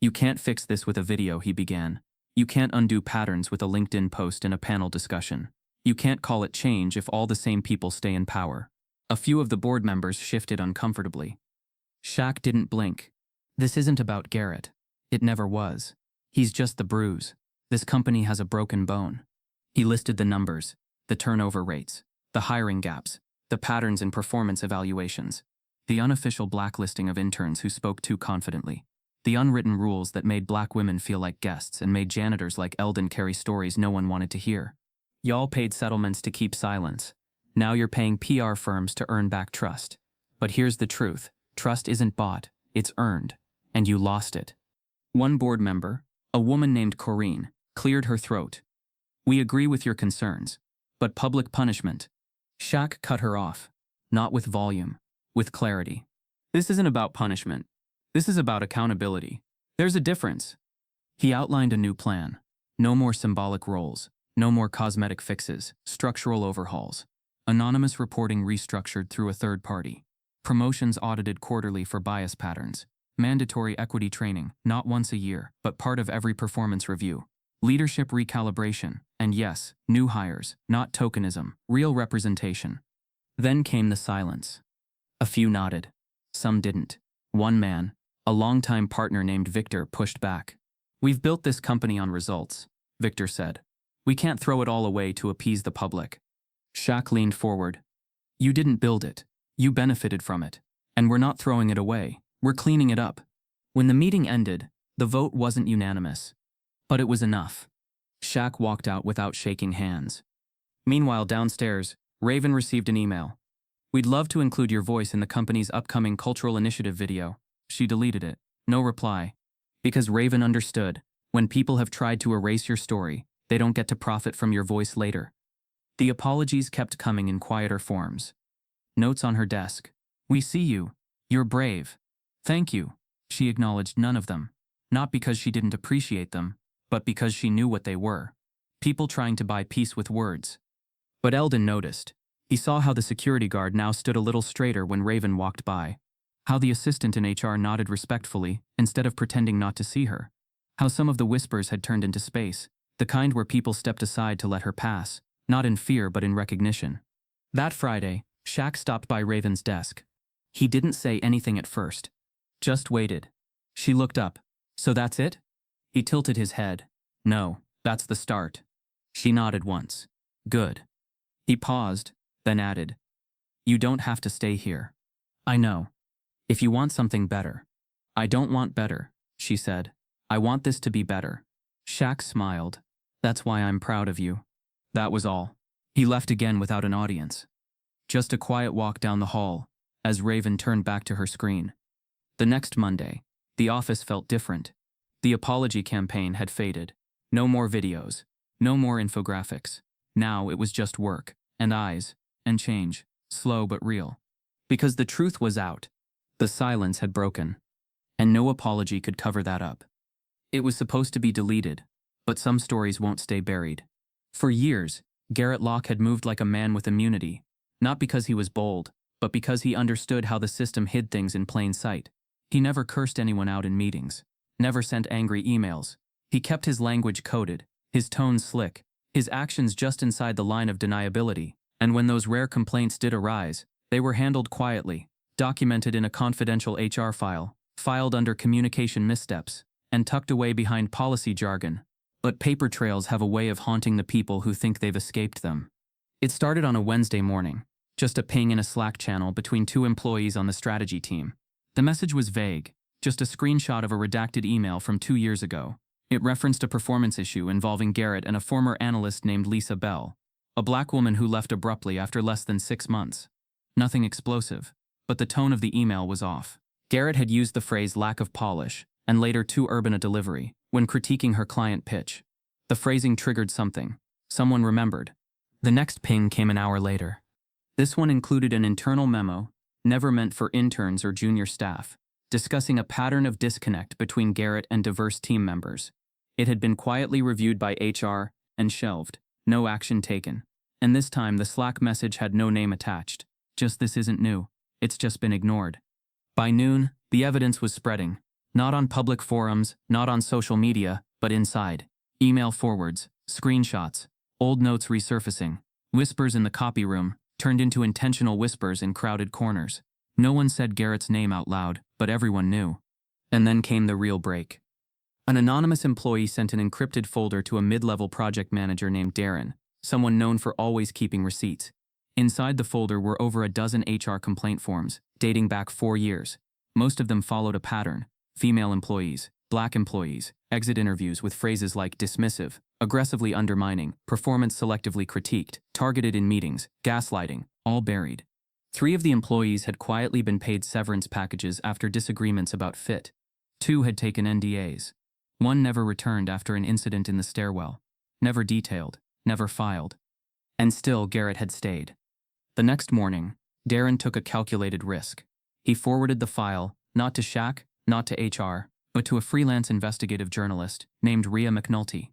"You can't fix this with a video," he began. "You can't undo patterns with a LinkedIn post and a panel discussion. You can't call it change if all the same people stay in power." A few of the board members shifted uncomfortably. Shaq didn't blink. "This isn't about Garrett. It never was. He's just the bruise. This company has a broken bone." He listed the numbers, the turnover rates, the hiring gaps, the patterns in performance evaluations, the unofficial blacklisting of interns who spoke too confidently, the unwritten rules that made black women feel like guests and made janitors like Eldon carry stories no one wanted to hear. "Y'all paid settlements to keep silence. Now you're paying PR firms to earn back trust. But here's the truth. Trust isn't bought, it's earned. And you lost it." One board member, a woman named Corinne, cleared her throat. "We agree with your concerns, but public punishment." Shaq cut her off. Not with volume, with clarity. "This isn't about punishment. This is about accountability. There's a difference." He outlined a new plan. No more symbolic roles. No more cosmetic fixes, structural overhauls. Anonymous reporting restructured through a third party. Promotions audited quarterly for bias patterns. Mandatory equity training, not once a year, but part of every performance review. Leadership recalibration, and yes, new hires, not tokenism, real representation. Then came the silence. A few nodded. Some didn't. One man, a longtime partner named Victor, pushed back. "We've built this company on results," Victor said. "We can't throw it all away to appease the public." Shaq leaned forward. "You didn't build it. You benefited from it. And we're not throwing it away. We're cleaning it up." When the meeting ended, the vote wasn't unanimous. But it was enough. Shaq walked out without shaking hands. Meanwhile, downstairs, Raeven received an email. "We'd love to include your voice in the company's upcoming cultural initiative video." She deleted it. No reply. Because Raeven understood, when people have tried to erase your story, they don't get to profit from your voice later. The apologies kept coming in quieter forms. Notes on her desk. "We see you. You're brave. Thank you." She acknowledged none of them. Not because she didn't appreciate them, but because she knew what they were. People trying to buy peace with words. But Eldon noticed. He saw how the security guard now stood a little straighter when Raeven walked by. How the assistant in HR nodded respectfully instead of pretending not to see her. How some of the whispers had turned into space. The kind where people stepped aside to let her pass, not in fear but in recognition. That Friday, Shaq stopped by Raeven's desk. He didn't say anything at first. Just waited. She looked up. "So that's it?" He tilted his head. "No, that's the start." She nodded once. "Good." He paused, then added, "You don't have to stay here. I know. If you want something better." "I don't want better," she said. "I want this to be better." Shaq smiled. "That's why I'm proud of you." That was all. He left again without an audience. Just a quiet walk down the hall, as Raeven turned back to her screen. The next Monday, the office felt different. The apology campaign had faded. No more videos. No more infographics. Now it was just work, and eyes, and change, slow but real. Because the truth was out. The silence had broken. And no apology could cover that up. It was supposed to be deleted, but some stories won't stay buried. For years, Garrett Locke had moved like a man with immunity, not because he was bold, but because he understood how the system hid things in plain sight. He never cursed anyone out in meetings, never sent angry emails. He kept his language coded, his tone slick, his actions just inside the line of deniability, and when those rare complaints did arise, they were handled quietly, documented in a confidential HR file, filed under communication missteps, and tucked away behind policy jargon. But paper trails have a way of haunting the people who think they've escaped them. It started on a Wednesday morning, just a ping in a Slack channel between two employees on the strategy team. The message was vague, just a screenshot of a redacted email from 2 years ago. It referenced a performance issue involving Garrett and a former analyst named Lisa Bell, a black woman who left abruptly after less than 6 months. Nothing explosive, but the tone of the email was off. Garrett had used the phrase lack of polish, and later too urban a delivery, when critiquing her client pitch. The phrasing triggered something. Someone remembered. The next ping came an hour later. This one included an internal memo, never meant for interns or junior staff, discussing a pattern of disconnect between Garrett and diverse team members. It had been quietly reviewed by HR and shelved, no action taken. And this time the Slack message had no name attached. Just "this isn't new. It's just been ignored." By noon, the evidence was spreading. Not on public forums, not on social media, but inside. Email forwards, screenshots, old notes resurfacing, whispers in the copy room, turned into intentional whispers in crowded corners. No one said Garrett's name out loud, but everyone knew. And then came the real break. An anonymous employee sent an encrypted folder to a mid-level project manager named Darren, someone known for always keeping receipts. Inside the folder were over a dozen HR complaint forms, dating back 4 years. Most of them followed a pattern: female employees, black employees, exit interviews with phrases like dismissive, aggressively undermining, performance selectively critiqued, targeted in meetings, gaslighting, all buried. 3 of the employees had quietly been paid severance packages after disagreements about fit. 2 had taken NDAs. 1 never returned after an incident in the stairwell. Never detailed, never filed. And still Garrett had stayed. The next morning, Darren took a calculated risk. He forwarded the file, not to Shaq, not to HR, but to a freelance investigative journalist named Rhea McNulty.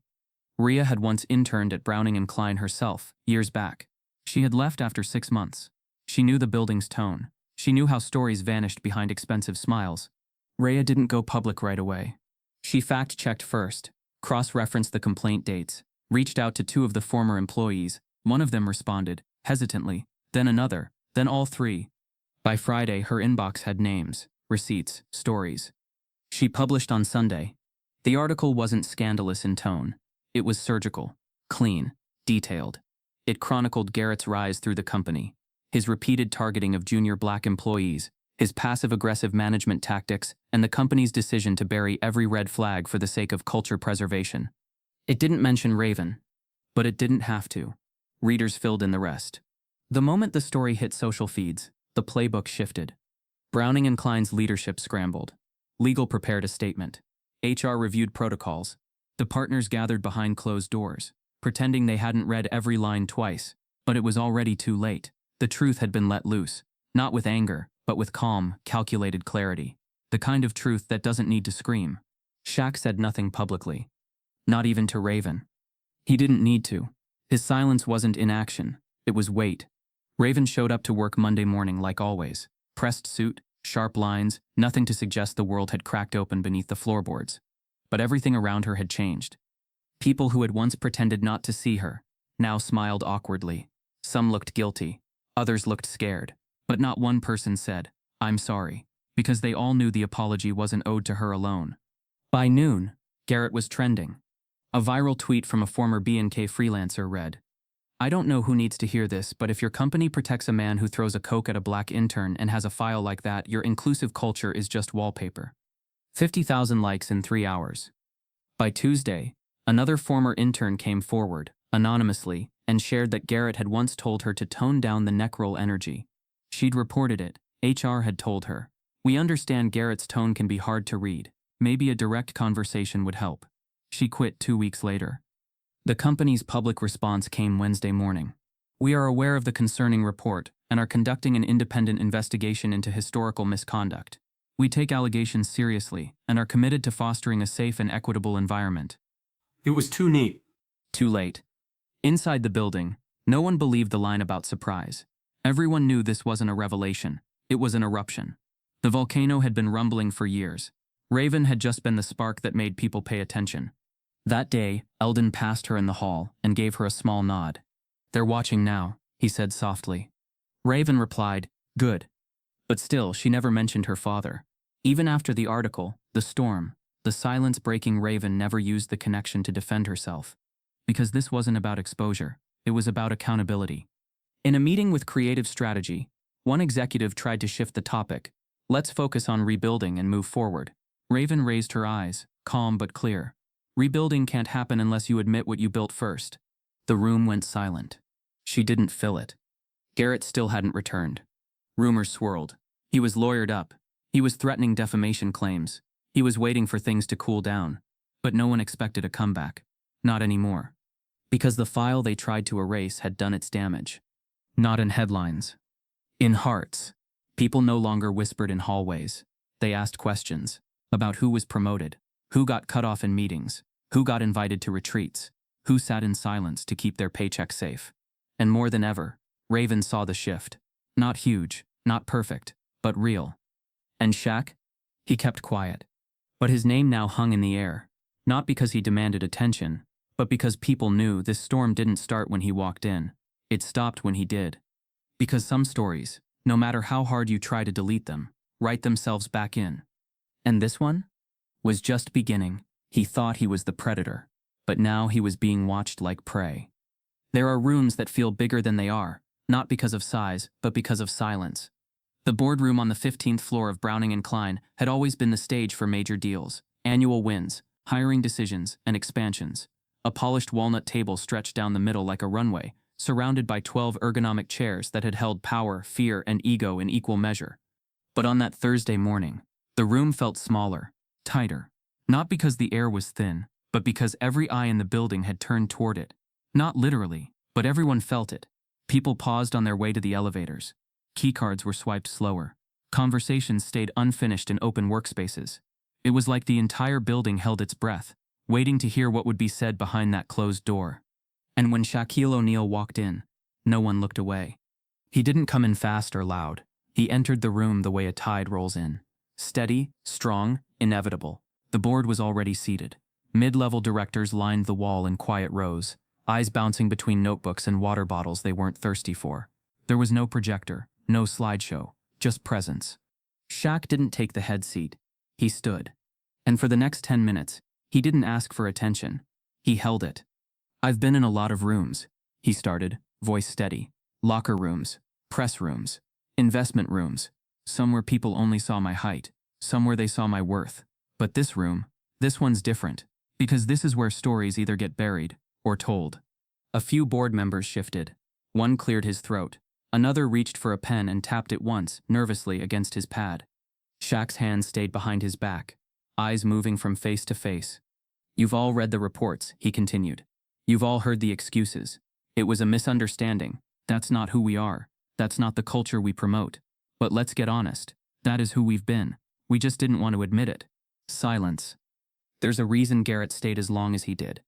Rhea had once interned at Browning & Klein herself, years back. She had left after 6 months. She knew the building's tone. She knew how stories vanished behind expensive smiles. Rhea didn't go public right away. She fact-checked first, cross-referenced the complaint dates, reached out to 2 of the former employees. One of them responded, hesitantly, then another, then all 3. By Friday, her inbox had names, receipts, stories. She published on Sunday. The article wasn't scandalous in tone. It was surgical, clean, detailed. It chronicled Garrett's rise through the company, his repeated targeting of junior black employees, his passive-aggressive management tactics, and the company's decision to bury every red flag for the sake of culture preservation. It didn't mention Raeven, but it didn't have to. Readers filled in the rest. The moment the story hit social feeds, the playbook shifted. Browning & Klein's leadership scrambled. Legal prepared a statement. HR reviewed protocols. The partners gathered behind closed doors, pretending they hadn't read every line twice. But it was already too late. The truth had been let loose. Not with anger, but with calm, calculated clarity. The kind of truth that doesn't need to scream. Shaq said nothing publicly. Not even to Raeven. He didn't need to. His silence wasn't inaction. It was weight. Raeven showed up to work Monday morning like always. Pressed suit, sharp lines, nothing to suggest the world had cracked open beneath the floorboards. But everything around her had changed. People who had once pretended not to see her, now smiled awkwardly. Some looked guilty. Others looked scared. But not one person said, "I'm sorry," because they all knew the apology wasn't owed to her alone. By noon, Garrett was trending. A viral tweet from a former B&K freelancer read, "I don't know who needs to hear this, but if your company protects a man who throws a Coke at a black intern and has a file like that, your inclusive culture is just wallpaper." 50,000 likes in 3 hours. By Tuesday, another former intern came forward, anonymously, and shared that Garrett had once told her to tone down the neckroll energy. She'd reported it, HR had told her. We understand Garrett's tone can be hard to read. Maybe a direct conversation would help. She quit 2 weeks later. The company's public response came Wednesday morning. We are aware of the concerning report and are conducting an independent investigation into historical misconduct. We take allegations seriously and are committed to fostering a safe and equitable environment. It was too neat. Too late. Inside the building, no one believed the line about surprise. Everyone knew this wasn't a revelation. It was an eruption. The volcano had been rumbling for years. Raeven had just been the spark that made people pay attention. That day, Eldon passed her in the hall and gave her a small nod. They're watching now, he said softly. Raeven replied, good. But still, she never mentioned her father. Even after the article, the storm, the silence-breaking Raeven never used the connection to defend herself. Because this wasn't about exposure, it was about accountability. In a meeting with creative strategy, one executive tried to shift the topic. Let's focus on rebuilding and move forward. Raeven raised her eyes, calm but clear. Rebuilding can't happen unless you admit what you built first. The room went silent. She didn't fill it. Garrett still hadn't returned. Rumors swirled. He was lawyered up. He was threatening defamation claims. He was waiting for things to cool down. But no one expected a comeback. Not anymore. Because the file they tried to erase had done its damage. Not in headlines. In hearts. People no longer whispered in hallways. They asked questions about who was promoted, who got cut off in meetings, who got invited to retreats, who sat in silence to keep their paycheck safe. And more than ever, Raeven saw the shift. Not huge, not perfect, but real. And Shaq? He kept quiet. But his name now hung in the air, not because he demanded attention, but because people knew this storm didn't start when he walked in. It stopped when he did. Because some stories, no matter how hard you try to delete them, write themselves back in. And this one? Was just beginning. He thought he was the predator, but now he was being watched like prey. There are rooms that feel bigger than they are, not because of size, but because of silence. The boardroom on the 15th floor of Browning and Klein had always been the stage for major deals, annual wins, hiring decisions, and expansions. A polished walnut table stretched down the middle like a runway, surrounded by 12 ergonomic chairs that had held power, fear, and ego in equal measure. But on that Thursday morning, the room felt smaller, tighter. Not because the air was thin, but because every eye in the building had turned toward it. Not literally, but everyone felt it. People paused on their way to the elevators. Keycards were swiped slower. Conversations stayed unfinished in open workspaces. It was like the entire building held its breath, waiting to hear what would be said behind that closed door. And when Shaquille O'Neal walked in, no one looked away. He didn't come in fast or loud. He entered the room the way a tide rolls in. Steady, strong, inevitable. The board was already seated. Mid-level directors lined the wall in quiet rows, eyes bouncing between notebooks and water bottles they weren't thirsty for. There was no projector, no slideshow, just presence. Shaq didn't take the head seat. He stood. And for the next 10 minutes, he didn't ask for attention. He held it. I've been in a lot of rooms, he started, voice steady. Locker rooms, press rooms, investment rooms. Some where people only saw my height, some where they saw my worth. But this room, this one's different, because this is where stories either get buried or told. A few board members shifted. One cleared his throat. Another reached for a pen and tapped it once, nervously, against his pad. Shaq's hands stayed behind his back, eyes moving from face to face. You've all read the reports, he continued. You've all heard the excuses. It was a misunderstanding. That's not who we are. That's not the culture we promote. But let's get honest. That is who we've been. We just didn't want to admit it. Silence. There's a reason Garrett stayed as long as he did.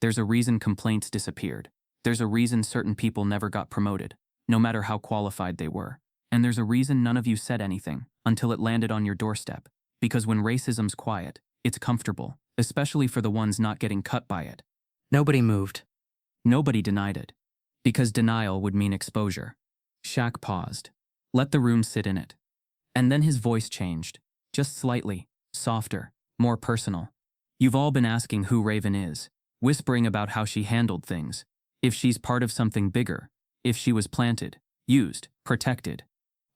There's a reason complaints disappeared. There's a reason certain people never got promoted, no matter how qualified they were. And there's a reason none of you said anything until it landed on your doorstep. Because when racism's quiet, it's comfortable, especially for the ones not getting cut by it. Nobody moved. Nobody denied it. Because denial would mean exposure. Shaq paused. Let the room sit in it. And then his voice changed. Just slightly. Softer. More personal. You've all been asking who Raeven is. Whispering about how she handled things. If she's part of something bigger. If she was planted. Used. Protected.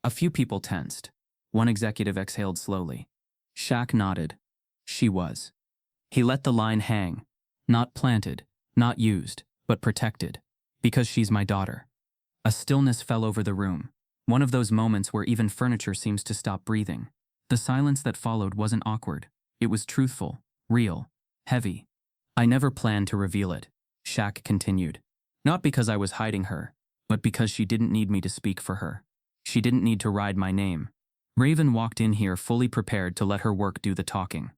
A few people tensed. One executive exhaled slowly. Shaq nodded. She was. He let the line hang. Not planted. Not used. But protected. Because she's my daughter. A stillness fell over the room. One of those moments where even furniture seems to stop breathing. The silence that followed wasn't awkward. It was truthful, real, heavy. I never planned to reveal it, Shaq continued. Not because I was hiding her, but because she didn't need me to speak for her. She didn't need to ride my name. Raeven walked in here fully prepared to let her work do the talking.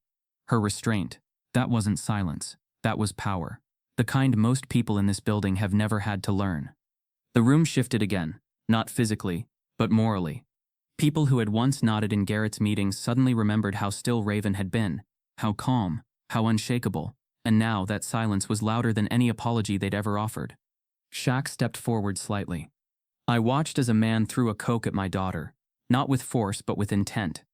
Her restraint, that wasn't silence, that was power. The kind most people in this building have never had to learn. The room shifted again, not physically, but morally. People who had once nodded in Garrett's meetings suddenly remembered how still Raeven had been, how calm, how unshakable, and now that silence was louder than any apology they'd ever offered. Shaq stepped forward slightly. I watched as a man threw a Coke at my daughter, not with force but with intent.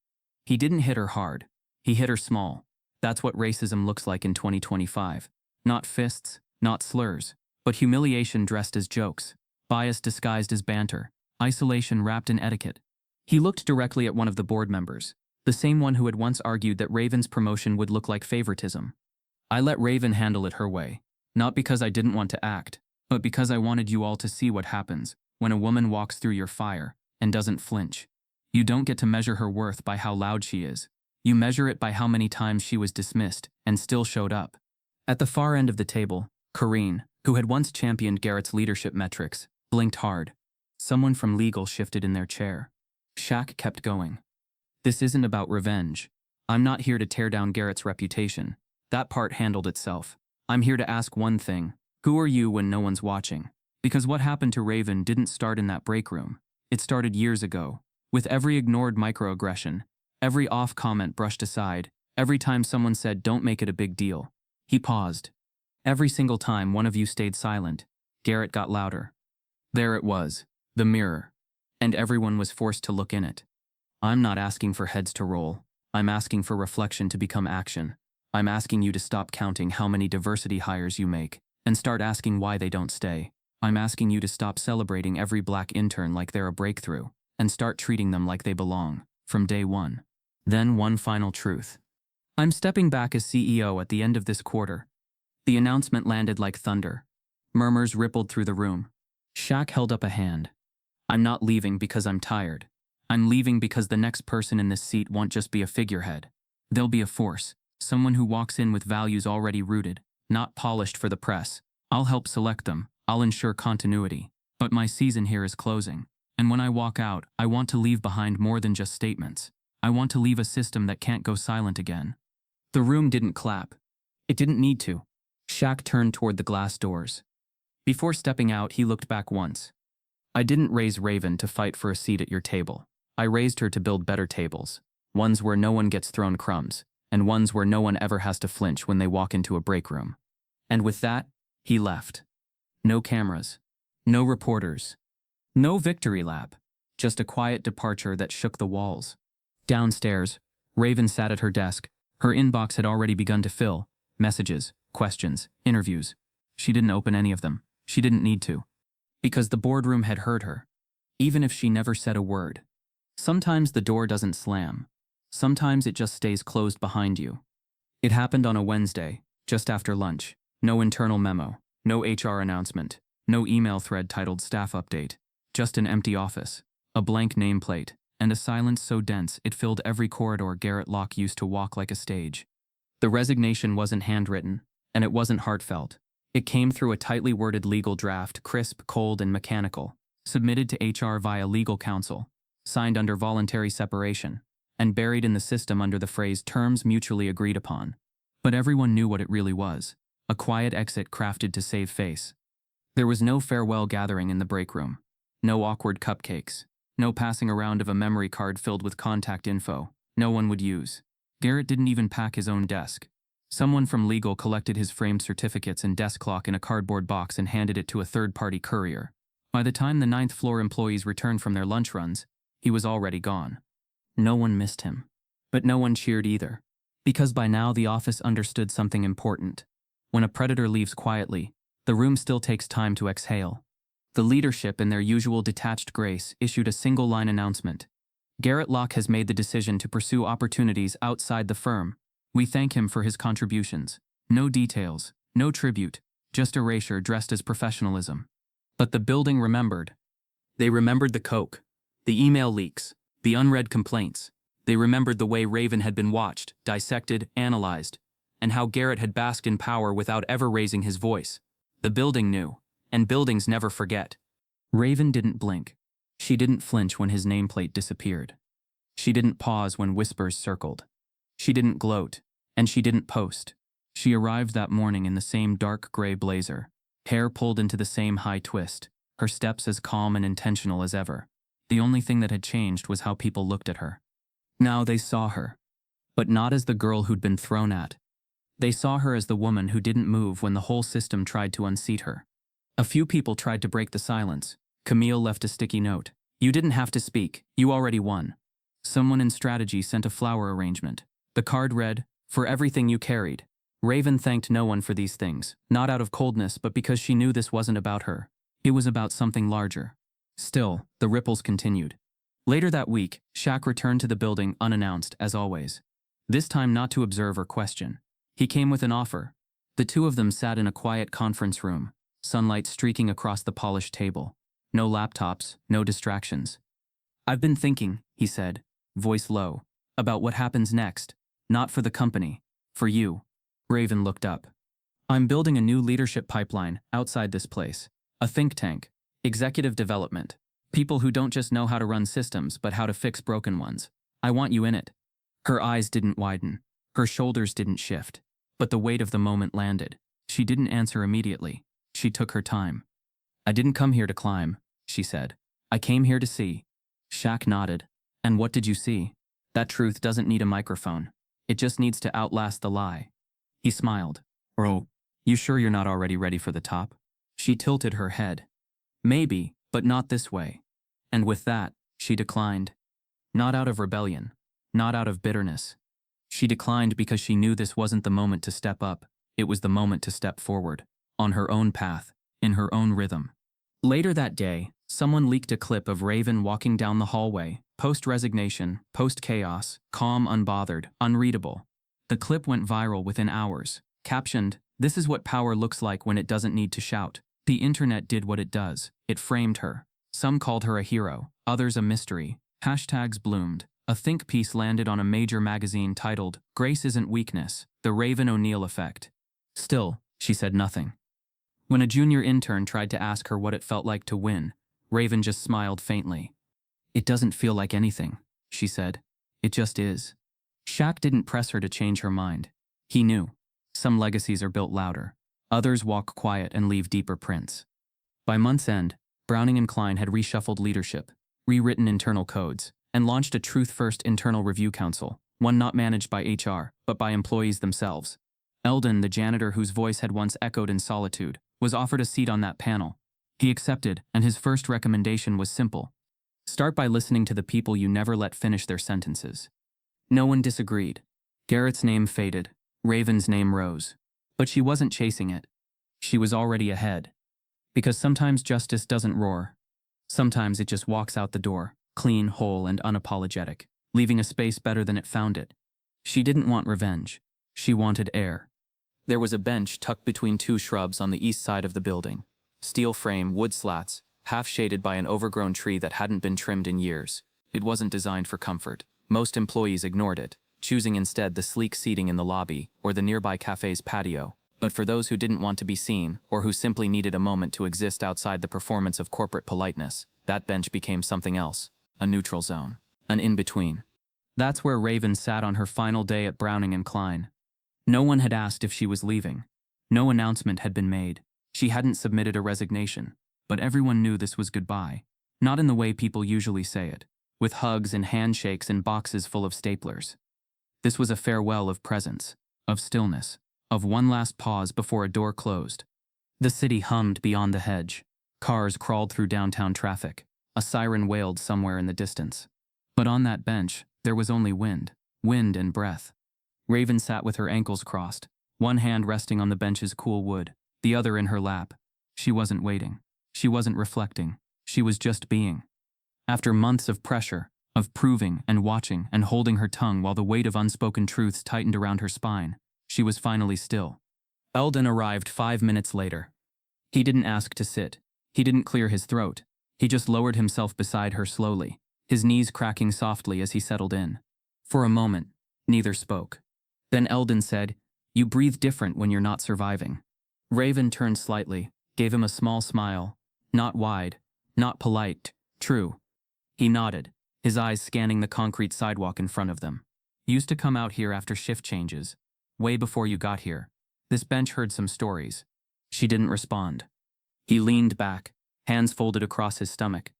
He didn't hit her hard. He hit her small. That's what racism looks like in 2025. Not fists, not slurs, but humiliation dressed as jokes, bias disguised as banter, isolation wrapped in etiquette. He looked directly at one of the board members, the same one who had once argued that Raeven's promotion would look like favoritism. I let Raeven handle it her way, not because I didn't want to act, but because I wanted you all to see what happens when a woman walks through your fire and doesn't flinch. You don't get to measure her worth by how loud she is. You measure it by how many times she was dismissed and still showed up. At the far end of the table, Corrine, who had once championed Garrett's leadership metrics, blinked hard. Someone from legal shifted in their chair. Shaq kept going. This isn't about revenge. I'm not here to tear down Garrett's reputation. That part handled itself. I'm here to ask one thing. Who are you when no one's watching? Because what happened to Raeven didn't start in that break room. It started years ago. With every ignored microaggression, every off comment brushed aside, every time someone said don't make it a big deal. He paused. Every single time one of you stayed silent, Garrett got louder. There it was, the mirror. And everyone was forced to look in it. I'm not asking for heads to roll. I'm asking for reflection to become action. I'm asking you to stop counting how many diversity hires you make and start asking why they don't stay. I'm asking you to stop celebrating every black intern like they're a breakthrough and start treating them like they belong from day one. Then one final truth. I'm stepping back as CEO at the end of this quarter. The announcement landed like thunder. Murmurs rippled through the room. Shaq held up a hand. I'm not leaving because I'm tired. I'm leaving because the next person in this seat won't just be a figurehead. They'll be a force, someone who walks in with values already rooted, not polished for the press. I'll help select them. I'll ensure continuity. But my season here is closing. And when I walk out, I want to leave behind more than just statements. I want to leave a system that can't go silent again. The room didn't clap. It didn't need to. Shaq turned toward the glass doors. Before stepping out, he looked back once. I didn't raise Raeven to fight for a seat at your table. I raised her to build better tables. Ones where no one gets thrown crumbs, and ones where no one ever has to flinch when they walk into a break room. And with that, he left. No cameras. No reporters. No victory lap. Just a quiet departure that shook the walls. Downstairs, Raeven sat at her desk. Her inbox had already begun to fill. Messages, questions, interviews. She didn't open any of them. She didn't need to. Because the boardroom had heard her. Even if she never said a word. Sometimes the door doesn't slam. Sometimes it just stays closed behind you. It happened on a Wednesday, just after lunch. No internal memo. No HR announcement. No email thread titled staff update. Just an empty office. A blank nameplate. And a silence so dense it filled every corridor Garrett Locke used to walk like a stage. The resignation wasn't handwritten, and it wasn't heartfelt. It came through a tightly worded legal draft, crisp, cold, and mechanical, submitted to HR via legal counsel, signed under voluntary separation, and buried in the system under the phrase terms mutually agreed upon. But everyone knew what it really was, a quiet exit crafted to save face. There was no farewell gathering in the break room, no awkward cupcakes, no passing around of a memory card filled with contact info no one would use. Garrett didn't even pack his own desk. Someone from legal collected his framed certificates and desk clock in a cardboard box and handed it to a third-party courier. By the time the ninth-floor employees returned from their lunch runs, he was already gone. No one missed him. But no one cheered either. Because by now the office understood something important. When a predator leaves quietly, the room still takes time to exhale. The leadership, in their usual detached grace, issued a single-line announcement. Garrett Locke has made the decision to pursue opportunities outside the firm. We thank him for his contributions. No details, no tribute, just erasure dressed as professionalism. But the building remembered. They remembered the Coke. The email leaks, the unread complaints. They remembered the way Raeven had been watched, dissected, analyzed, and how Garrett had basked in power without ever raising his voice. The building knew, and buildings never forget. Raeven didn't blink. She didn't flinch when his nameplate disappeared. She didn't pause when whispers circled. She didn't gloat, and she didn't post. She arrived that morning in the same dark gray blazer, hair pulled into the same high twist, her steps as calm and intentional as ever. The only thing that had changed was how people looked at her. Now they saw her, but not as the girl who'd been thrown at. They saw her as the woman who didn't move when the whole system tried to unseat her. A few people tried to break the silence. Camille left a sticky note. "You didn't have to speak. You already won." Someone in strategy sent a flower arrangement. The card read, "For everything you carried." Raeven thanked no one for these things, not out of coldness but because she knew this wasn't about her. It was about something larger. Still, the ripples continued. Later that week, Shaq returned to the building unannounced, as always. This time not to observe or question. He came with an offer. The two of them sat in a quiet conference room, sunlight streaking across the polished table. No laptops, no distractions. "I've been thinking," he said, voice low, "about what happens next. Not for the company, for you." Raeven looked up. "I'm building a new leadership pipeline outside this place. A think tank. Executive development. People who don't just know how to run systems but how to fix broken ones. I want you in it." Her eyes didn't widen. Her shoulders didn't shift. But the weight of the moment landed. She didn't answer immediately. She took her time. "I didn't come here to climb," she said. "I came here to see." Shaq nodded. "And what did you see?" "That truth doesn't need a microphone. It just needs to outlast the lie." He smiled. "Bro, you sure you're not already ready for the top?" She tilted her head. "Maybe, but not this way." And with that, she declined. Not out of rebellion. Not out of bitterness. She declined because she knew this wasn't the moment to step up. It was the moment to step forward. On her own path. In her own rhythm. Later that day, someone leaked a clip of Raeven walking down the hallway, post-resignation, post-chaos, calm, unbothered, unreadable. The clip went viral within hours. Captioned, "This is what power looks like when it doesn't need to shout." The internet did what it does. It framed her. Some called her a hero, others a mystery. Hashtags bloomed. A think piece landed on a major magazine titled, "Grace Isn't Weakness, The Raeven O'Neal Effect." Still, she said nothing. When a junior intern tried to ask her what it felt like to win, Raeven just smiled faintly. "It doesn't feel like anything," she said. "It just is." Shaq didn't press her to change her mind. He knew. Some legacies are built louder. Others walk quiet and leave deeper prints. By month's end, Browning and Klein had reshuffled leadership, rewritten internal codes, and launched a truth-first internal review council, one not managed by HR, but by employees themselves. Eldon, the janitor whose voice had once echoed in solitude, was offered a seat on that panel. He accepted, and his first recommendation was simple. Start by listening to the people you never let finish their sentences. No one disagreed. Garrett's name faded. Raeven's name rose. But she wasn't chasing it. She was already ahead. Because sometimes justice doesn't roar. Sometimes it just walks out the door, clean, whole, and unapologetic, leaving a space better than it found it. She didn't want revenge. She wanted air. There was a bench tucked between two shrubs on the east side of the building. Steel frame, wood slats, half shaded by an overgrown tree that hadn't been trimmed in years. It wasn't designed for comfort. Most employees ignored it, choosing instead the sleek seating in the lobby or the nearby cafe's patio. But for those who didn't want to be seen, or who simply needed a moment to exist outside the performance of corporate politeness, that bench became something else, a neutral zone, an in-between. That's where Raeven sat on her final day at Browning and Klein. No one had asked if she was leaving. No announcement had been made. She hadn't submitted a resignation, but everyone knew this was goodbye. Not in the way people usually say it, with hugs and handshakes and boxes full of staplers. This was a farewell of presence, of stillness, of one last pause before a door closed. The city hummed beyond the hedge. Cars crawled through downtown traffic. A siren wailed somewhere in the distance. But on that bench, there was only wind and breath. Raeven sat with her ankles crossed, one hand resting on the bench's cool wood, the other in her lap. She wasn't waiting. She wasn't reflecting. She was just being. After months of pressure, of proving and watching and holding her tongue while the weight of unspoken truths tightened around her spine, she was finally still. Eldon arrived 5 minutes later. He didn't ask to sit. He didn't clear his throat. He just lowered himself beside her slowly, his knees cracking softly as he settled in. For a moment, neither spoke. Then Eldon said, "You breathe different when you're not surviving." Raeven turned slightly, gave him a small smile. Not wide, not polite, true. He nodded, his eyes scanning the concrete sidewalk in front of them. "Used to come out here after shift changes. Way before you got here. This bench heard some stories." She didn't respond. He leaned back, hands folded across his stomach.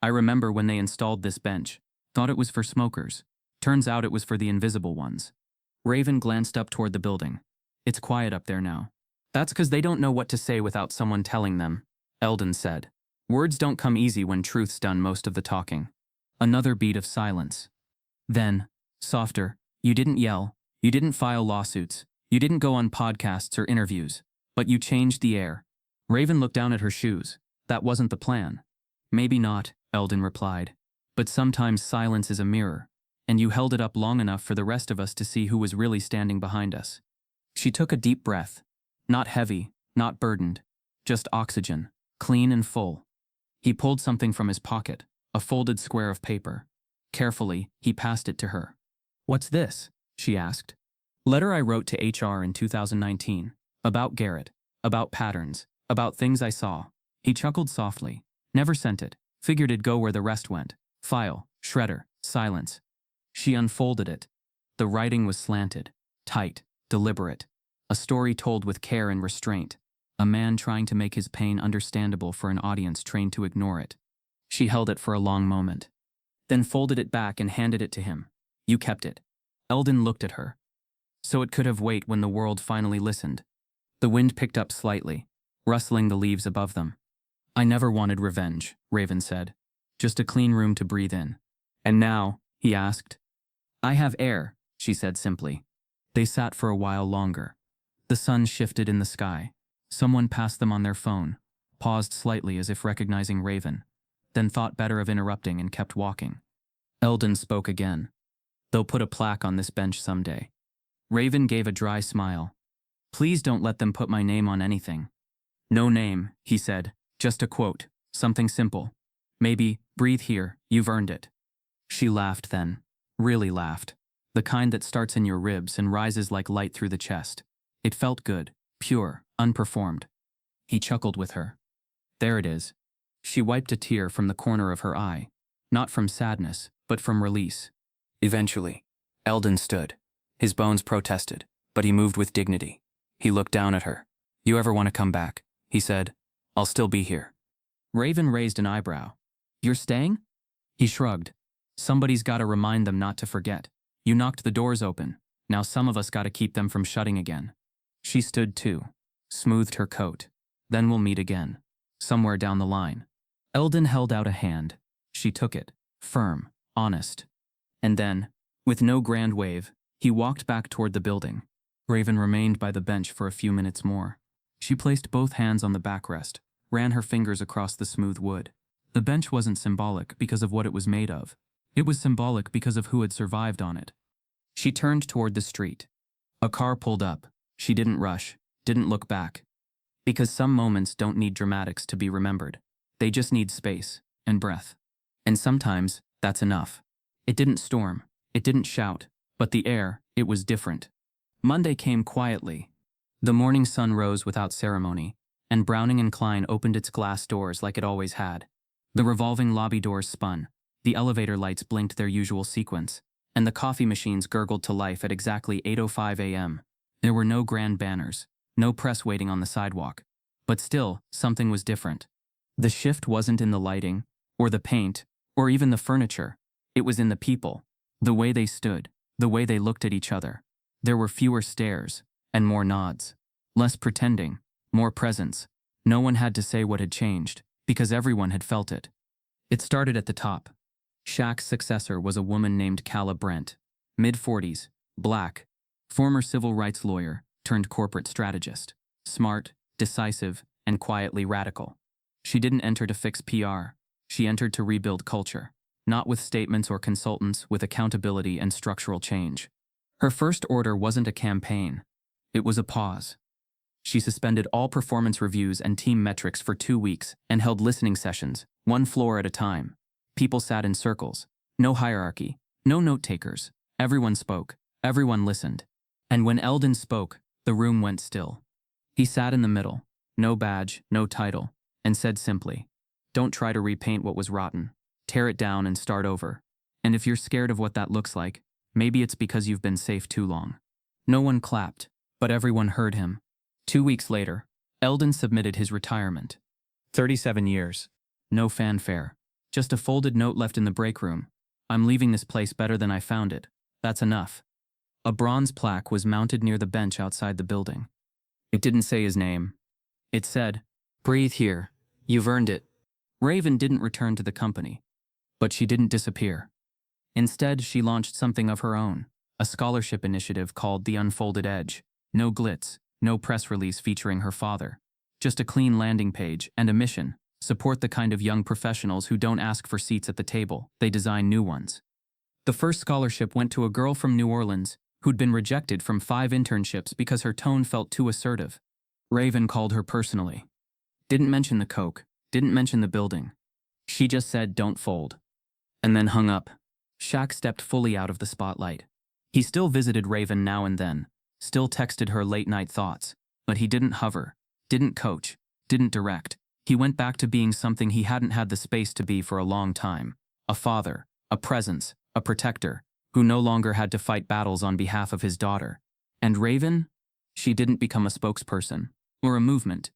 "I remember when they installed this bench. Thought it was for smokers. Turns out it was for the invisible ones." Raeven glanced up toward the building. "It's quiet up there now." "That's 'cause they don't know what to say without someone telling them," Eldon said. "Words don't come easy when truth's done most of the talking." Another beat of silence. Then, softer, "You didn't yell. You didn't file lawsuits. You didn't go on podcasts or interviews. But you changed the air." Raeven looked down at her shoes. "That wasn't the plan." "Maybe not," Eldon replied. "But sometimes silence is a mirror, and you held it up long enough for the rest of us to see who was really standing behind us." She took a deep breath. Not heavy, not burdened. Just oxygen, clean and full. He pulled something from his pocket, a folded square of paper. Carefully, he passed it to her. "What's this?" she asked. "Letter I wrote to HR in 2019. About Garrett. About patterns. About things I saw." He chuckled softly. "Never sent it. Figured it'd go where the rest went. File, shredder, silence." She unfolded it. The writing was slanted, tight, deliberate. A story told with care and restraint. A man trying to make his pain understandable for an audience trained to ignore it. She held it for a long moment, then folded it back and handed it to him. "You kept it." Eldon looked at her. "So it could have waited when the world finally listened." The wind picked up slightly, rustling the leaves above them. "I never wanted revenge," Raeven said. "Just a clean room to breathe in." "And now?" he asked. "I have air," she said simply. They sat for a while longer. The sun shifted in the sky. Someone passed them on their phone, paused slightly as if recognizing Raeven, then thought better of interrupting and kept walking. Eldon spoke again. "They'll put a plaque on this bench someday." Raeven gave a dry smile. "Please don't let them put my name on anything." "No name," he said. "Just a quote. Something simple. Maybe, 'Breathe here, you've earned it.'" She laughed then. Really laughed. The kind that starts in your ribs and rises like light through the chest. It felt good, pure, unperformed. He chuckled with her. "There it is." She wiped a tear from the corner of her eye. Not from sadness, but from release. Eventually, Eldon stood. His bones protested, but he moved with dignity. He looked down at her. "You ever want to come back?" he said. "I'll still be here." Raeven raised an eyebrow. "You're staying?" He shrugged. "Somebody's got to remind them not to forget. You knocked the doors open. Now some of us got to keep them from shutting again." She stood too, smoothed her coat. "Then we'll meet again. Somewhere down the line." Eldon held out a hand. She took it, firm, honest. And then, with no grand wave, he walked back toward the building. Raeven remained by the bench for a few minutes more. She placed both hands on the backrest, ran her fingers across the smooth wood. The bench wasn't symbolic because of what it was made of. It was symbolic because of who had survived on it. She turned toward the street. A car pulled up. She didn't rush, didn't look back. Because some moments don't need dramatics to be remembered. They just need space and breath. And sometimes, that's enough. It didn't storm. It didn't shout. But the air, it was different. Monday came quietly. The morning sun rose without ceremony, and Browning and Klein opened its glass doors like it always had. The revolving lobby doors spun, the elevator lights blinked their usual sequence, and the coffee machines gurgled to life at exactly 8:05 a.m. There were no grand banners, no press waiting on the sidewalk. But still, something was different. The shift wasn't in the lighting, or the paint, or even the furniture. It was in the people, the way they stood, the way they looked at each other. There were fewer stares, and more nods. Less pretending, more presence. No one had to say what had changed, because everyone had felt it. It started at the top. Shaq's successor was a woman named Calla Brent, mid-40s, black, former civil rights lawyer turned corporate strategist, smart, decisive, and quietly radical. She didn't enter to fix PR. She entered to rebuild culture, not with statements or consultants, with accountability and structural change. Her first order wasn't a campaign. It was a pause. She suspended all performance reviews and team metrics for 2 weeks and held listening sessions, one floor at a time. People sat in circles. No hierarchy. No note-takers. Everyone spoke. Everyone listened. And when Eldon spoke, the room went still. He sat in the middle. No badge, no title. And said simply, "Don't try to repaint what was rotten. Tear it down and start over. And if you're scared of what that looks like, maybe it's because you've been safe too long." No one clapped, but everyone heard him. 2 weeks later, Eldon submitted his retirement. 37 years. No fanfare. Just a folded note left in the break room. "I'm leaving this place better than I found it. That's enough." A bronze plaque was mounted near the bench outside the building. It didn't say his name. It said, "Breathe here. You've earned it." Raeven didn't return to the company. But she didn't disappear. Instead, she launched something of her own, a scholarship initiative called The Unfolded Edge. No glitz, no press release featuring her father. Just a clean landing page and a mission: support the kind of young professionals who don't ask for seats at the table, they design new ones. The first scholarship went to a girl from New Orleans who'd been rejected from 5 internships because her tone felt too assertive. Raeven called her personally. Didn't mention the coke, didn't mention the building. She just said, "Don't fold." And then hung up. Shaq stepped fully out of the spotlight. He still visited Raeven now and then, still texted her late-night thoughts, but he didn't hover, didn't coach, didn't direct. He went back to being something he hadn't had the space to be for a long time: a father, a presence, a protector, who no longer had to fight battles on behalf of his daughter. And Raeven? She didn't become a spokesperson, or a movement.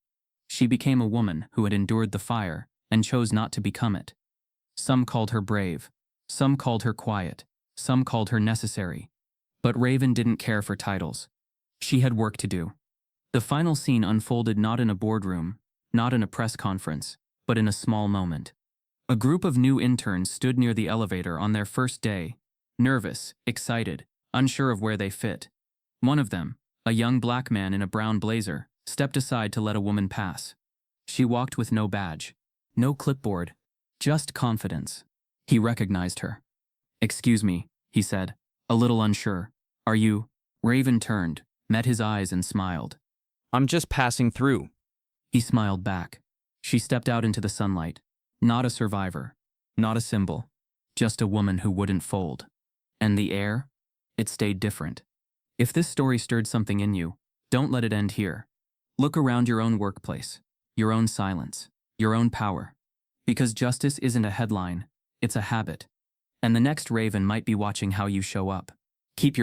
She became a woman who had endured the fire and chose not to become it. Some called her brave, some called her quiet, some called her necessary. But Raeven didn't care for titles. She had work to do. The final scene unfolded not in a boardroom, not in a press conference, but in a small moment. A group of new interns stood near the elevator on their first day, nervous, excited, unsure of where they fit. One of them, a young black man in a brown blazer, stepped aside to let a woman pass. She walked with no badge, no clipboard, just confidence. He recognized her. "Excuse me," he said, a little unsure. "Are you?" Raeven turned, met his eyes and smiled. "I'm just passing through." He smiled back. She stepped out into the sunlight. Not a survivor, not a symbol, just a woman who wouldn't fold. And the air? It stayed different. If this story stirred something in you, don't let it end here. Look around your own workplace, your own silence, your own power. Because justice isn't a headline, it's a habit. And the next Raeven might be watching how you show up. Keep your